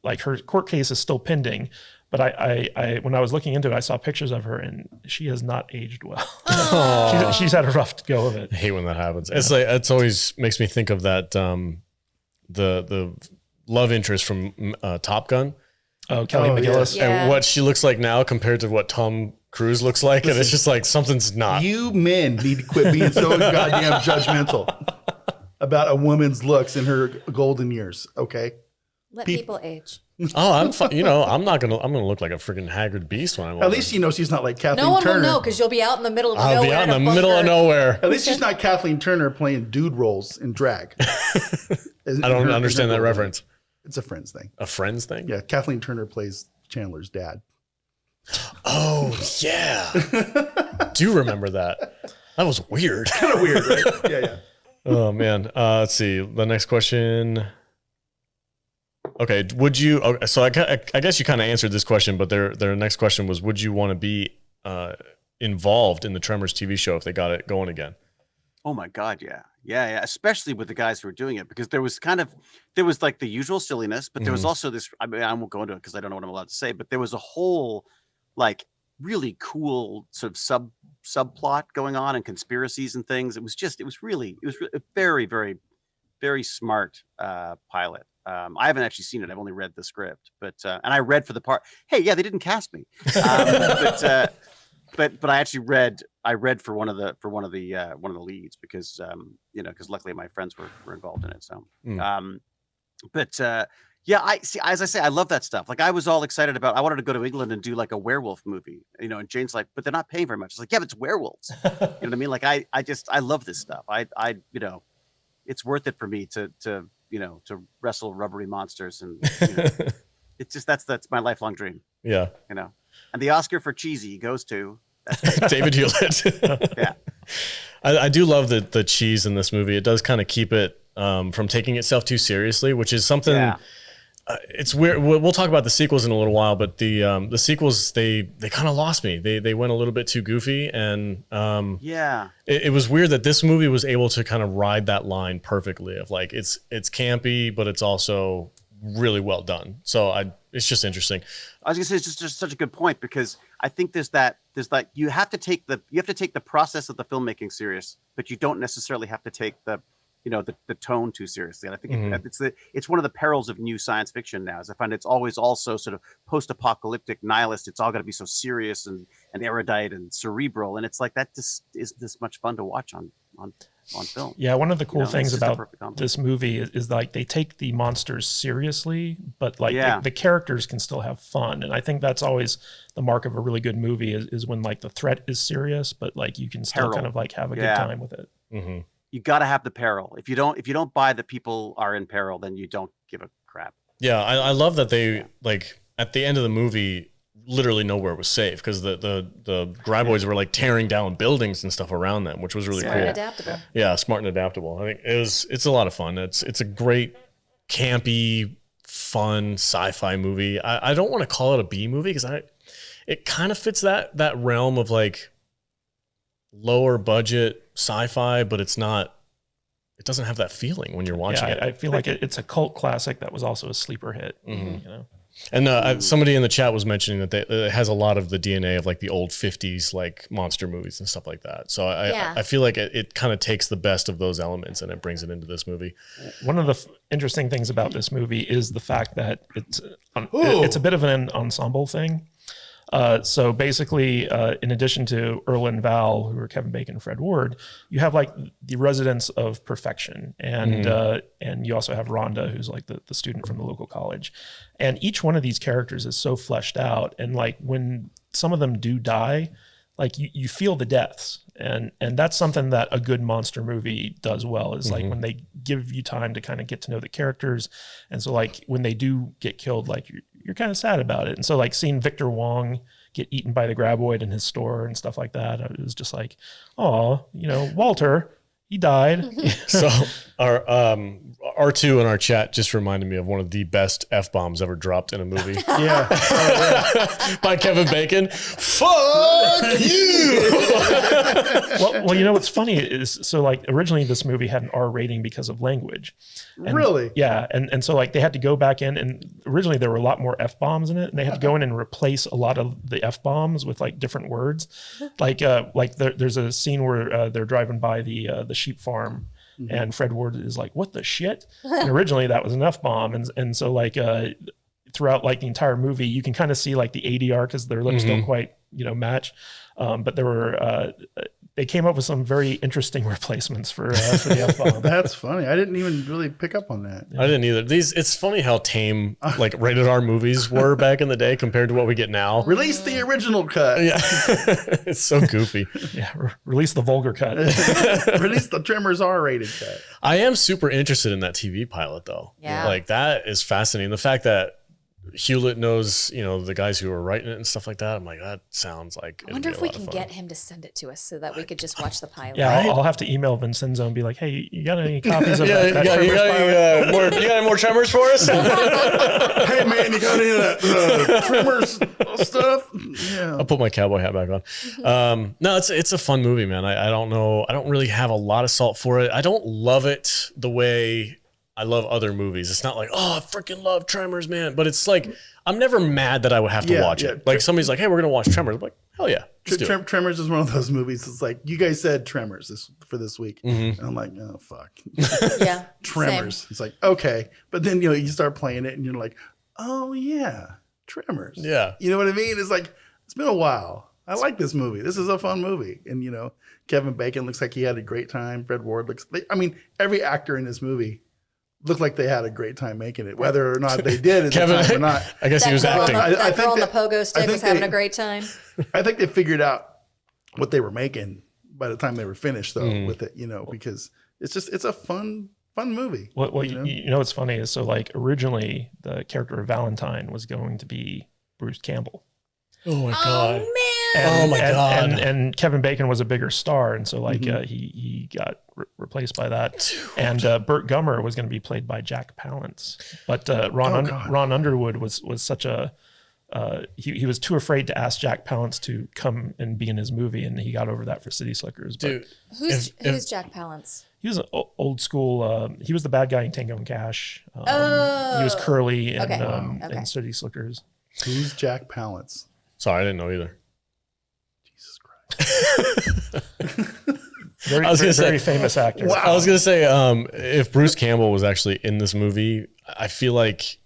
Speaker 5: like her court case is still pending. But I when I was looking into it, I saw pictures of her, and she has not aged well. she's had a rough go of it.
Speaker 1: I hate when that happens. It's like, it's always makes me think of that the love interest from Top Gun.
Speaker 5: Oh, Kelly McGillis.
Speaker 4: Yeah.
Speaker 1: And what she looks like now compared to what Tom Cruise looks like. And it's just like, something's not.
Speaker 2: You men need to quit being so goddamn judgmental about a woman's looks in her golden years. Okay.
Speaker 4: Let people age.
Speaker 1: Oh, I'm I'm gonna look like a freaking haggard beast when I'm older.
Speaker 2: At least you know she's not like Kathleen
Speaker 4: No one
Speaker 2: Turner.
Speaker 4: will know because you'll be out in the middle of nowhere.
Speaker 1: I'll be out in the middle of nowhere.
Speaker 2: At least she's not Kathleen Turner playing dude roles in drag.
Speaker 1: I don't understand that reference.
Speaker 2: It's a Friends thing.
Speaker 1: A Friends thing?
Speaker 2: Yeah, Kathleen Turner plays Chandler's dad.
Speaker 1: Oh, yeah. Do remember that. That was weird.
Speaker 2: Kind of weird, right? Yeah.
Speaker 1: Oh, man. Let's see. The next question. Okay. Would you... Okay, so I guess you kind of answered this question, but their next question was, would you want to be involved in the Tremors TV show if they got it going again?
Speaker 3: Oh my God, yeah. Especially with the guys who were doing it, because there was like the usual silliness, but there was also this. I mean, I won't go into it because I don't know what I'm allowed to say. But there was a whole like really cool sort of subplot going on and conspiracies and things. It was really a very, very, very smart pilot. I haven't actually seen it. I've only read the script, but and I read for the part. Hey, yeah, they didn't cast me, but I actually read for one of the leads because because luckily my friends were involved in it. So, yeah, I see. As I say, I love that stuff. Like I was all excited about. I wanted to go to England and do like a werewolf movie, and Jane's like, but they're not paying very much. It's like, yeah, but it's werewolves. You know what I mean? Like I love this stuff. I it's worth it for me to wrestle rubbery monsters and it's just that's my lifelong dream.
Speaker 1: Yeah.
Speaker 3: And the Oscar for cheesy goes to
Speaker 1: David Hewlett.
Speaker 3: Yeah.
Speaker 1: I do love the cheese in this movie. It does kind of keep it from taking itself too seriously, which is something. Yeah. It's weird. We'll talk about the sequels in a little while, but the sequels they kind of lost me. They went a little bit too goofy, and it was weird that this movie was able to kind of ride that line perfectly of like it's campy, but it's also really well done. So it's just interesting.
Speaker 3: I was gonna say it's just such a good point because I think there's like you have to take the process of the filmmaking serious, but you don't necessarily have to take the tone too seriously. And I think it's one of the perils of new science fiction now is I find it's always also sort of post-apocalyptic nihilist. It's all got to be so serious and erudite and cerebral. And it's like, that just isn't this much fun to watch on film.
Speaker 5: Yeah. One of the cool things about this movie is like they take the monsters seriously, but like the characters can still have fun. And I think that's always the mark of a really good movie is when like the threat is serious, but like you can still kind of like have a good time with it.
Speaker 1: Mm-hmm.
Speaker 3: You got to have the peril. If you don't buy that people are in peril, then you don't give a crap.
Speaker 1: Yeah, I love that they like at the end of the movie, literally nowhere was safe because the graboids were like tearing down buildings and stuff around them, which was really
Speaker 4: smart
Speaker 1: cool.
Speaker 4: And adaptable.
Speaker 1: Yeah, smart and adaptable. I think it's a lot of fun. It's a great campy, fun sci-fi movie. I don't want to call it a B movie because it kind of fits that realm of like lower budget sci-fi, but it's not. It doesn't have that feeling when you're watching it.
Speaker 5: I feel like it's a cult classic that was also a sleeper hit.
Speaker 1: Mm-hmm. And somebody in the chat was mentioning that it has a lot of the DNA of like the old 50s like monster movies and stuff like that. So I feel like it kind of takes the best of those elements and it brings it into this movie.
Speaker 5: One of the interesting things about this movie is the fact that it's a bit of an ensemble thing. So basically, in addition to Earl and Val, who are Kevin Bacon and Fred Ward, you have like the residents of perfection, and you also have Rhonda, who's like the student from the local college, and each one of these characters is so fleshed out, and like when some of them do die, like you feel the deaths, and that's something that a good monster movie does well, is like when they give you time to kind of get to know the characters, and so like when they do get killed, like you're kind of sad about it. And so like seeing Victor Wong get eaten by the graboid in his store and stuff like that, it was just like, oh, Walter, he died.
Speaker 1: So our R2 in our chat just reminded me of one of the best F-bombs ever dropped in a movie.
Speaker 2: Yeah.
Speaker 1: By Kevin Bacon. Fuck you!
Speaker 5: Well, what's funny is, so like originally this movie had an R rating because of language. And,
Speaker 2: Really?
Speaker 5: Yeah. And so like they had to go back in, and originally there were a lot more F-bombs in it, and they had to go in and replace a lot of the F-bombs with like different words. Like there's a scene where they're driving by the sheep farm, and Fred Ward is like, what the shit? And originally that was an F-bomb. And so like throughout like the entire movie, you can kind of see like the ADR, because their lips don't quite, match. But there were, they came up with some very interesting replacements for the F-bomb.
Speaker 2: That's funny. I didn't even really pick up on that.
Speaker 1: I didn't either. It's funny how tame like rated R movies were back in the day compared to what we get now.
Speaker 2: Release the original cut.
Speaker 1: Yeah. It's so goofy.
Speaker 5: Yeah, release the vulgar cut.
Speaker 2: Release the Tremors R-rated cut.
Speaker 1: I am super interested in that TV pilot though.
Speaker 4: Yeah.
Speaker 1: Like that is fascinating. The fact that Hewlett knows, the guys who are writing it and stuff like that. I'm like, that sounds like.
Speaker 4: I wonder if we can get him to send it to us so that we could just watch the pilot.
Speaker 5: Yeah, I'll have to email Vincenzo and be like, hey, you got any copies of that?
Speaker 1: You got any more Tremors for us?
Speaker 2: Hey man, you got any of that Tremors stuff? Yeah.
Speaker 1: I'll put my cowboy hat back on. No, it's a fun movie, man. I don't know. I don't really have a lot of salt for it. I don't love it the way I love other movies. It's not like, oh, I freaking love Tremors, man. But it's like, I'm never mad that I would have to watch it. Like somebody's like, hey, we're going to watch Tremors. I'm like, hell yeah.
Speaker 2: Tremors is one of those movies. It's like, you guys said Tremors for this week. And I'm like, oh, fuck.
Speaker 4: Yeah.
Speaker 2: Tremors.
Speaker 4: Same.
Speaker 2: It's like, okay. But then, you start playing it and you're like, oh, yeah, Tremors.
Speaker 1: Yeah.
Speaker 2: You know what I mean? It's like, it's been a while. I like this movie. This is a fun movie. And, Kevin Bacon looks like he had a great time. Fred Ward every actor in this movie looked like they had a great time making it, whether or not they did at the time or not.
Speaker 1: I guess he was acting.
Speaker 4: That girl on the pogo stick was having a great time.
Speaker 2: I think they figured out what they were making by the time they were finished, though, with it, because it's a fun movie.
Speaker 5: Well, what's funny is, so like originally the character of Valentine was going to be Bruce Campbell.
Speaker 1: Oh my God.
Speaker 4: Oh, man.
Speaker 1: Oh my God.
Speaker 5: And Kevin Bacon was a bigger star, and so like he got replaced by that. And Burt Gummer was going to be played by Jack Palance, but Ron Underwood was such a he was too afraid to ask Jack Palance to come and be in his movie, and he got over that for City Slickers.
Speaker 1: Dude,
Speaker 4: who's Jack Palance?
Speaker 5: He was an old school. He was the bad guy in Tango and Cash. He was Curly in City Slickers.
Speaker 2: Who's Jack Palance?
Speaker 1: Sorry, I didn't know either.
Speaker 2: Jesus Christ.
Speaker 5: Very famous actor.
Speaker 1: Wow. I was going to say, if Bruce Campbell was actually in this movie, I feel like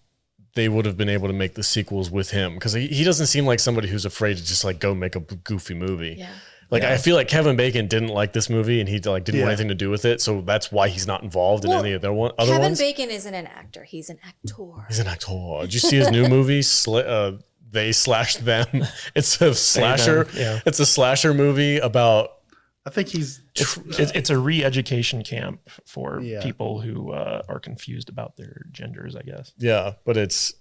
Speaker 1: they would have been able to make the sequels with him, because he doesn't seem like somebody who's afraid to just like go make a goofy movie.
Speaker 4: Yeah.
Speaker 1: I feel like Kevin Bacon didn't like this movie, and he didn't want anything to do with it. So that's why he's not involved in any of their other ones.
Speaker 4: Kevin Bacon isn't an actor. He's an actor.
Speaker 1: He's an actor. Did you see his new movie? They slash them. It's a slasher.
Speaker 5: Yeah.
Speaker 1: It's a slasher movie about.
Speaker 2: I think
Speaker 5: it's a re-education camp for people who are confused about their genders, I guess.
Speaker 1: Yeah, but it's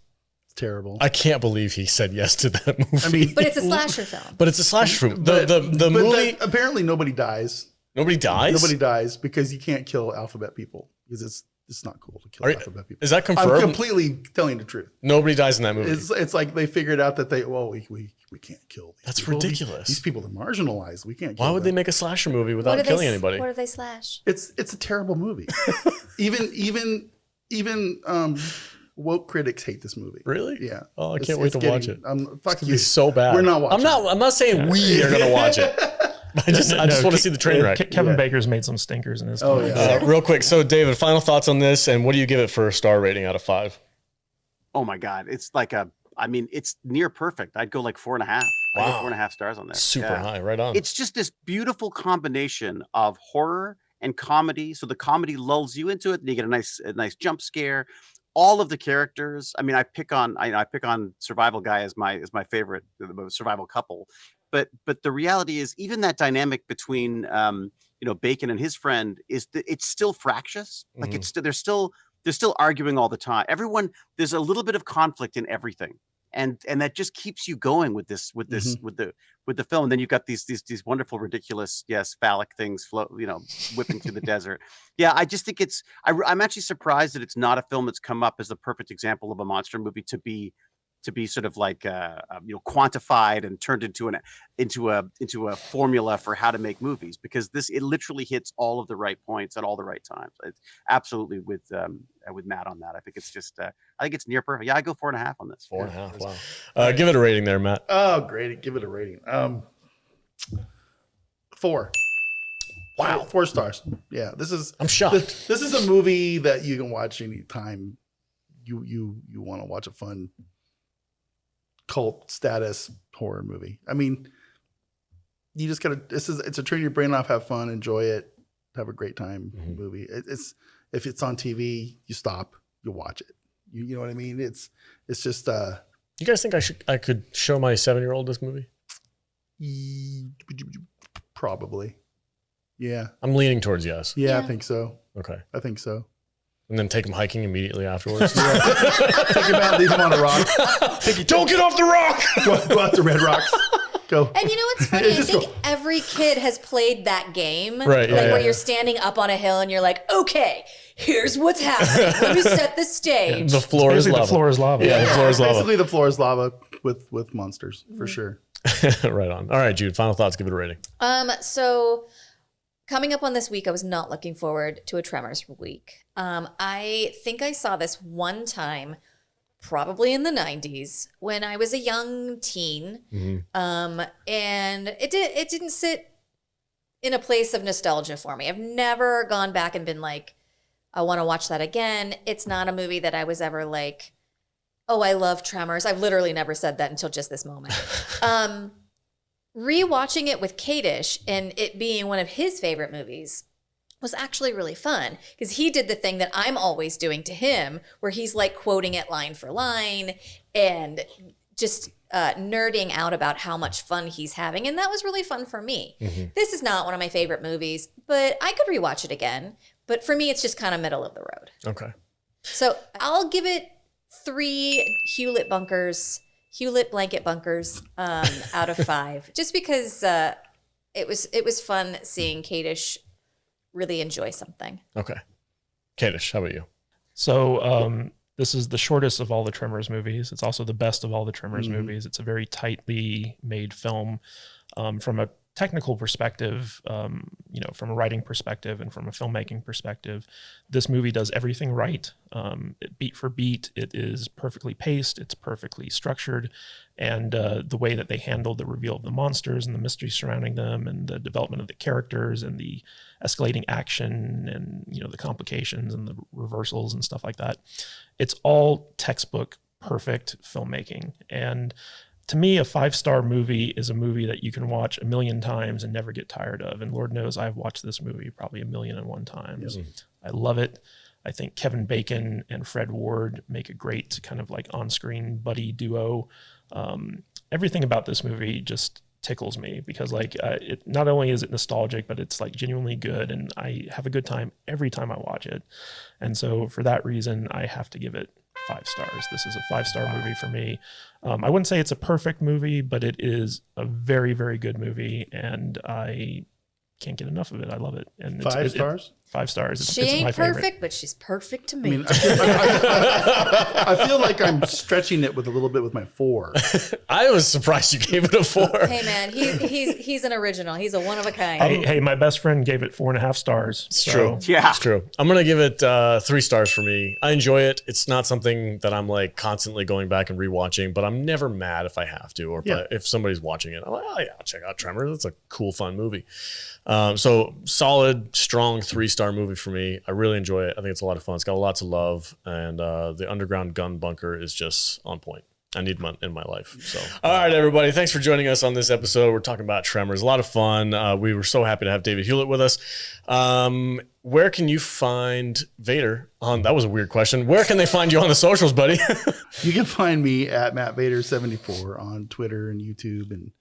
Speaker 2: terrible.
Speaker 1: I can't believe he said yes to that movie.
Speaker 4: But it's a slasher film.
Speaker 1: But it's a slasher film. The movie.
Speaker 2: Apparently, nobody dies.
Speaker 1: Nobody dies.
Speaker 2: Nobody dies because you can't kill alphabet people, because it's not cool to kill alphabet people.
Speaker 1: Is that confirmed?
Speaker 2: I'm completely telling the truth.
Speaker 1: Nobody dies in that movie.
Speaker 2: It's like they figured out that we can't kill these
Speaker 1: That's
Speaker 2: people.
Speaker 1: ridiculous.
Speaker 2: These people are marginalized. We can't kill
Speaker 1: Why would
Speaker 2: them.
Speaker 1: they make a slasher movie without killing anybody?
Speaker 4: What do they slash?
Speaker 2: It's a terrible movie. even woke critics hate this movie.
Speaker 1: Really?
Speaker 2: Yeah.
Speaker 1: Oh, I can't wait to watch it.
Speaker 2: Fuck you.
Speaker 1: It's so bad.
Speaker 2: We're not watching.
Speaker 1: I'm not saying we are gonna watch it. I just want to see the train wreck.
Speaker 5: Kevin Baker's made some stinkers in this.
Speaker 2: Oh yeah.
Speaker 1: Real quick. So David, final thoughts on this, and what do you give it for a star rating out of 5?
Speaker 3: Oh my God. It's like a I mean, it's near perfect. I'd go like 4.5. I'd go 4.5 stars on there.
Speaker 1: Super high, right on.
Speaker 3: It's just this beautiful combination of horror and comedy. So the comedy lulls you into it, and you get a nice jump scare. All of the characters. I mean, I pick on Survival Guy as my favorite, the survival couple. But the reality is, even that dynamic between Bacon and his friend it's still fractious. Like they're still arguing all the time. There's a little bit of conflict in everything. And that just keeps you going with the film. And then you've got these wonderful, ridiculous, phallic things whipping through the desert. Yeah, I just think I'm actually surprised that it's not a film that's come up as the perfect example of a monster movie to be sort of like quantified and turned into a formula for how to make movies, because it literally hits all of the right points at all the right times. It's absolutely with Matt on that. I think it's just I think it's near perfect. Yeah, I go 4.5 on this.
Speaker 1: 4.5. Wow. Give it a rating there, Matt.
Speaker 2: Oh, great. Give it a rating. 4. Wow, 4 stars. Yeah,
Speaker 1: I'm shocked.
Speaker 2: This is a movie that you can watch anytime you want to watch a fun cult status horror movie. I mean, you just gotta. It's a turn your brain off, have fun, enjoy it, have a great time movie. It's if it's on TV, you stop, you watch it. You know what I mean? It's just.
Speaker 1: You guys think I could show my 7-year-old this movie?
Speaker 2: Probably. Yeah.
Speaker 1: I'm leaning towards yes.
Speaker 2: Yeah, I think so.
Speaker 1: Okay.
Speaker 2: I think so.
Speaker 1: And then take him hiking immediately afterwards.
Speaker 2: Take him out, leave him on a rock.
Speaker 1: Don't get off the rock!
Speaker 2: Go out to Red Rocks. Go.
Speaker 4: And you know what's funny? I think every kid has played that game.
Speaker 1: Right.
Speaker 4: Where you're standing up on a hill and you're like, okay, here's what's happening. Let me set the stage.
Speaker 1: The floor is lava.
Speaker 5: The floor is lava.
Speaker 1: Yeah, the floor is lava.
Speaker 2: Basically, the floor is lava with monsters, for sure.
Speaker 1: Right on. All right, Jude, final thoughts. Give it a rating.
Speaker 4: So coming up on this week, I was not looking forward to a Tremors week. I think I saw this one time, probably in the 90s, when I was a young teen. And it didn't sit in a place of nostalgia for me. I've never gone back and been like, I want to watch that again. It's not a movie that I was ever like, oh, I love Tremors. I've literally never said that until just this moment. Rewatching it with Kadish and it being one of his favorite movies was actually really fun, because he did the thing that I'm always doing to him, where he's like quoting it line for line and just nerding out about how much fun he's having. And that was really fun for me. This is not one of my favorite movies, but I could rewatch it again. But for me, it's just kind of middle of the road.
Speaker 1: Okay.
Speaker 4: So I'll give it 3 Hewlett blanket bunkers out of 5, just because it was fun seeing Kadish really enjoy something.
Speaker 1: Okay. Kadish, how about you?
Speaker 5: So this is the shortest of all the Tremors movies. It's also the best of all the Tremors movies. It's a very tightly made film. From a technical perspective, from a writing perspective and from a filmmaking perspective, this movie does everything right. Beat for beat, it is perfectly paced, it's perfectly structured, and the way that they handled the reveal of the monsters and the mystery surrounding them and the development of the characters and the escalating action and the complications and the reversals and stuff like that, it's all textbook perfect filmmaking. And to me, a 5-star movie is a movie that you can watch 1,000,000 times and never get tired of. And Lord knows I've watched this movie probably 1,000,001 times. I love it. I think Kevin Bacon and Fred Ward make a great kind of like on-screen buddy duo. Everything about this movie just tickles me, because it not only is it nostalgic, but it's like genuinely good, and I have a good time every time I watch it. And so for that reason, I have to give it 5 stars. This is a 5-star movie for me. I wouldn't say it's a perfect movie, but it is a very, very good movie, and I can't get enough of it. I love it. And
Speaker 2: 5 stars?
Speaker 5: 5 stars.
Speaker 4: She ain't perfect, but she's perfect to me.
Speaker 2: I mean, I feel like I'm stretching it with a little bit with my 4.
Speaker 1: I was surprised you gave it a 4.
Speaker 4: Hey man, he's an original. He's a one of a kind.
Speaker 5: Hey, my best friend gave it 4.5 stars.
Speaker 1: It's true.
Speaker 3: Yeah,
Speaker 1: it's true. I'm gonna give it 3 stars for me. I enjoy it. It's not something that I'm like constantly going back and rewatching, but I'm never mad if I have to, or if somebody's watching it. I'm like, oh yeah, I'll check out Tremors. It's a cool, fun movie. So solid, strong 3-star movie for me. I really enjoy it. I think it's a lot of fun. It's got a lot to love, and the underground gun bunker is just on point. I need one in my life. So, all right, everybody. Thanks for joining us on this episode. We're talking about Tremors. A lot of fun. We were so happy to have David Hewlett with us. Where can you find Vader on? That was a weird question. Where can they find you on the socials, buddy?
Speaker 2: You can find me at Matt Vader 74 on Twitter and YouTube and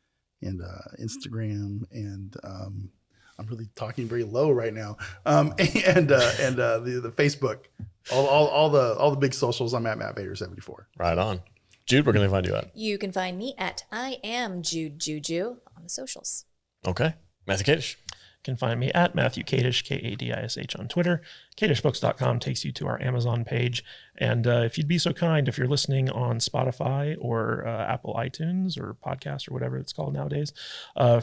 Speaker 2: Instagram. And I'm really talking very low right now. And the Facebook, all the big socials. I'm at Matt Vader 74.
Speaker 1: Right on. Jude, where can they find you at?
Speaker 4: You can find me at I am Jude Juju on the socials.
Speaker 1: Okay. Matthew Kadish.
Speaker 5: You can find me at Matthew Kadish, Kadish on Twitter. KadishBooks.com takes you to our Amazon page. And if you'd be so kind, if you're listening on Spotify or Apple iTunes or podcast or whatever it's called nowadays,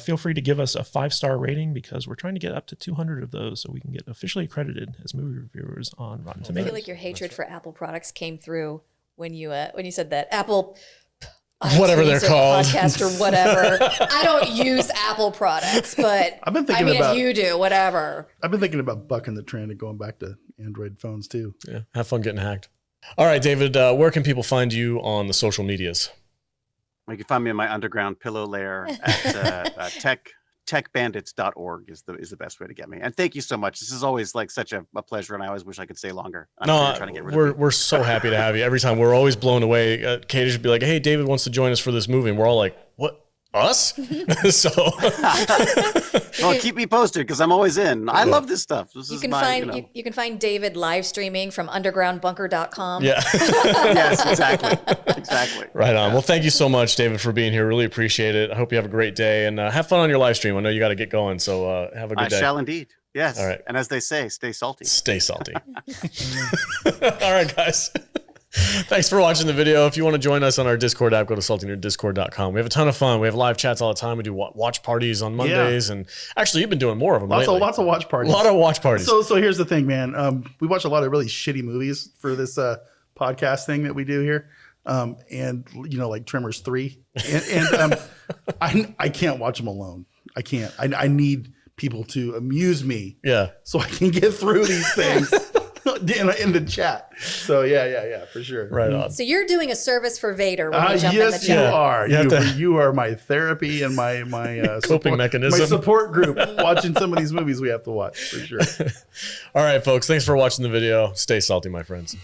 Speaker 5: feel free to give us a 5-star rating because we're trying to get up to 200 of those so we can get officially accredited as movie reviewers on Rotten Tomatoes.
Speaker 4: I feel like your hatred for Apple products came through when you said that. Apple,
Speaker 1: whatever they're called,
Speaker 4: podcast or whatever. I don't use Apple products, but
Speaker 2: I've been thinking about,
Speaker 4: if you do, whatever.
Speaker 2: I've been thinking about bucking the trend and going back to Android phones too.
Speaker 1: Yeah, have fun getting hacked. All right, David, where can people find you on the social medias?
Speaker 3: You can find me in my underground pillow lair at techbandits.org is the best way to get me. And thank you so much. This is always like such a pleasure, and I always wish I could stay longer.
Speaker 1: We're so happy to have you. Every time we're always blown away. Kadish would be like, "Hey, David wants to join us for this movie," and we're all like, "What? Us?" So,
Speaker 3: well, keep me posted because I'm always in. I love this stuff.
Speaker 4: You can find David live streaming from undergroundbunker.com.
Speaker 1: Yeah.
Speaker 3: Yes, exactly.
Speaker 1: Right on. Well, thank you so much, David, for being here. Really appreciate it. I hope you have a great day and have fun on your live stream. I know you got to get going, so have a good day.
Speaker 3: I shall indeed. Yes.
Speaker 1: All right.
Speaker 3: And as they say, stay salty.
Speaker 1: Stay salty. All right, guys. Thanks for watching the video. If you want to join us on our Discord app, go to saltynerdiscord.com. We have a ton of fun. We have live chats all the time. We do watch parties on Mondays. And actually, you've been doing more of them lately.
Speaker 2: Lots of watch parties.
Speaker 1: A lot of watch parties.
Speaker 2: So here's the thing, man. We watch a lot of really shitty movies for this podcast thing that we do here. And, like Tremors 3. And I can't watch them alone. I can't. I need people to amuse me.
Speaker 1: Yeah.
Speaker 2: So I can get through these things. In the chat. So yeah, for sure.
Speaker 1: Right on.
Speaker 4: So you're doing a service for Vader when you jump in the
Speaker 2: yes,
Speaker 4: chat.
Speaker 2: you are. You are my therapy and my
Speaker 1: coping mechanism.
Speaker 2: My support group. Watching some of these movies we have to watch for sure.
Speaker 1: All right, folks. Thanks for watching the video. Stay salty, my friends.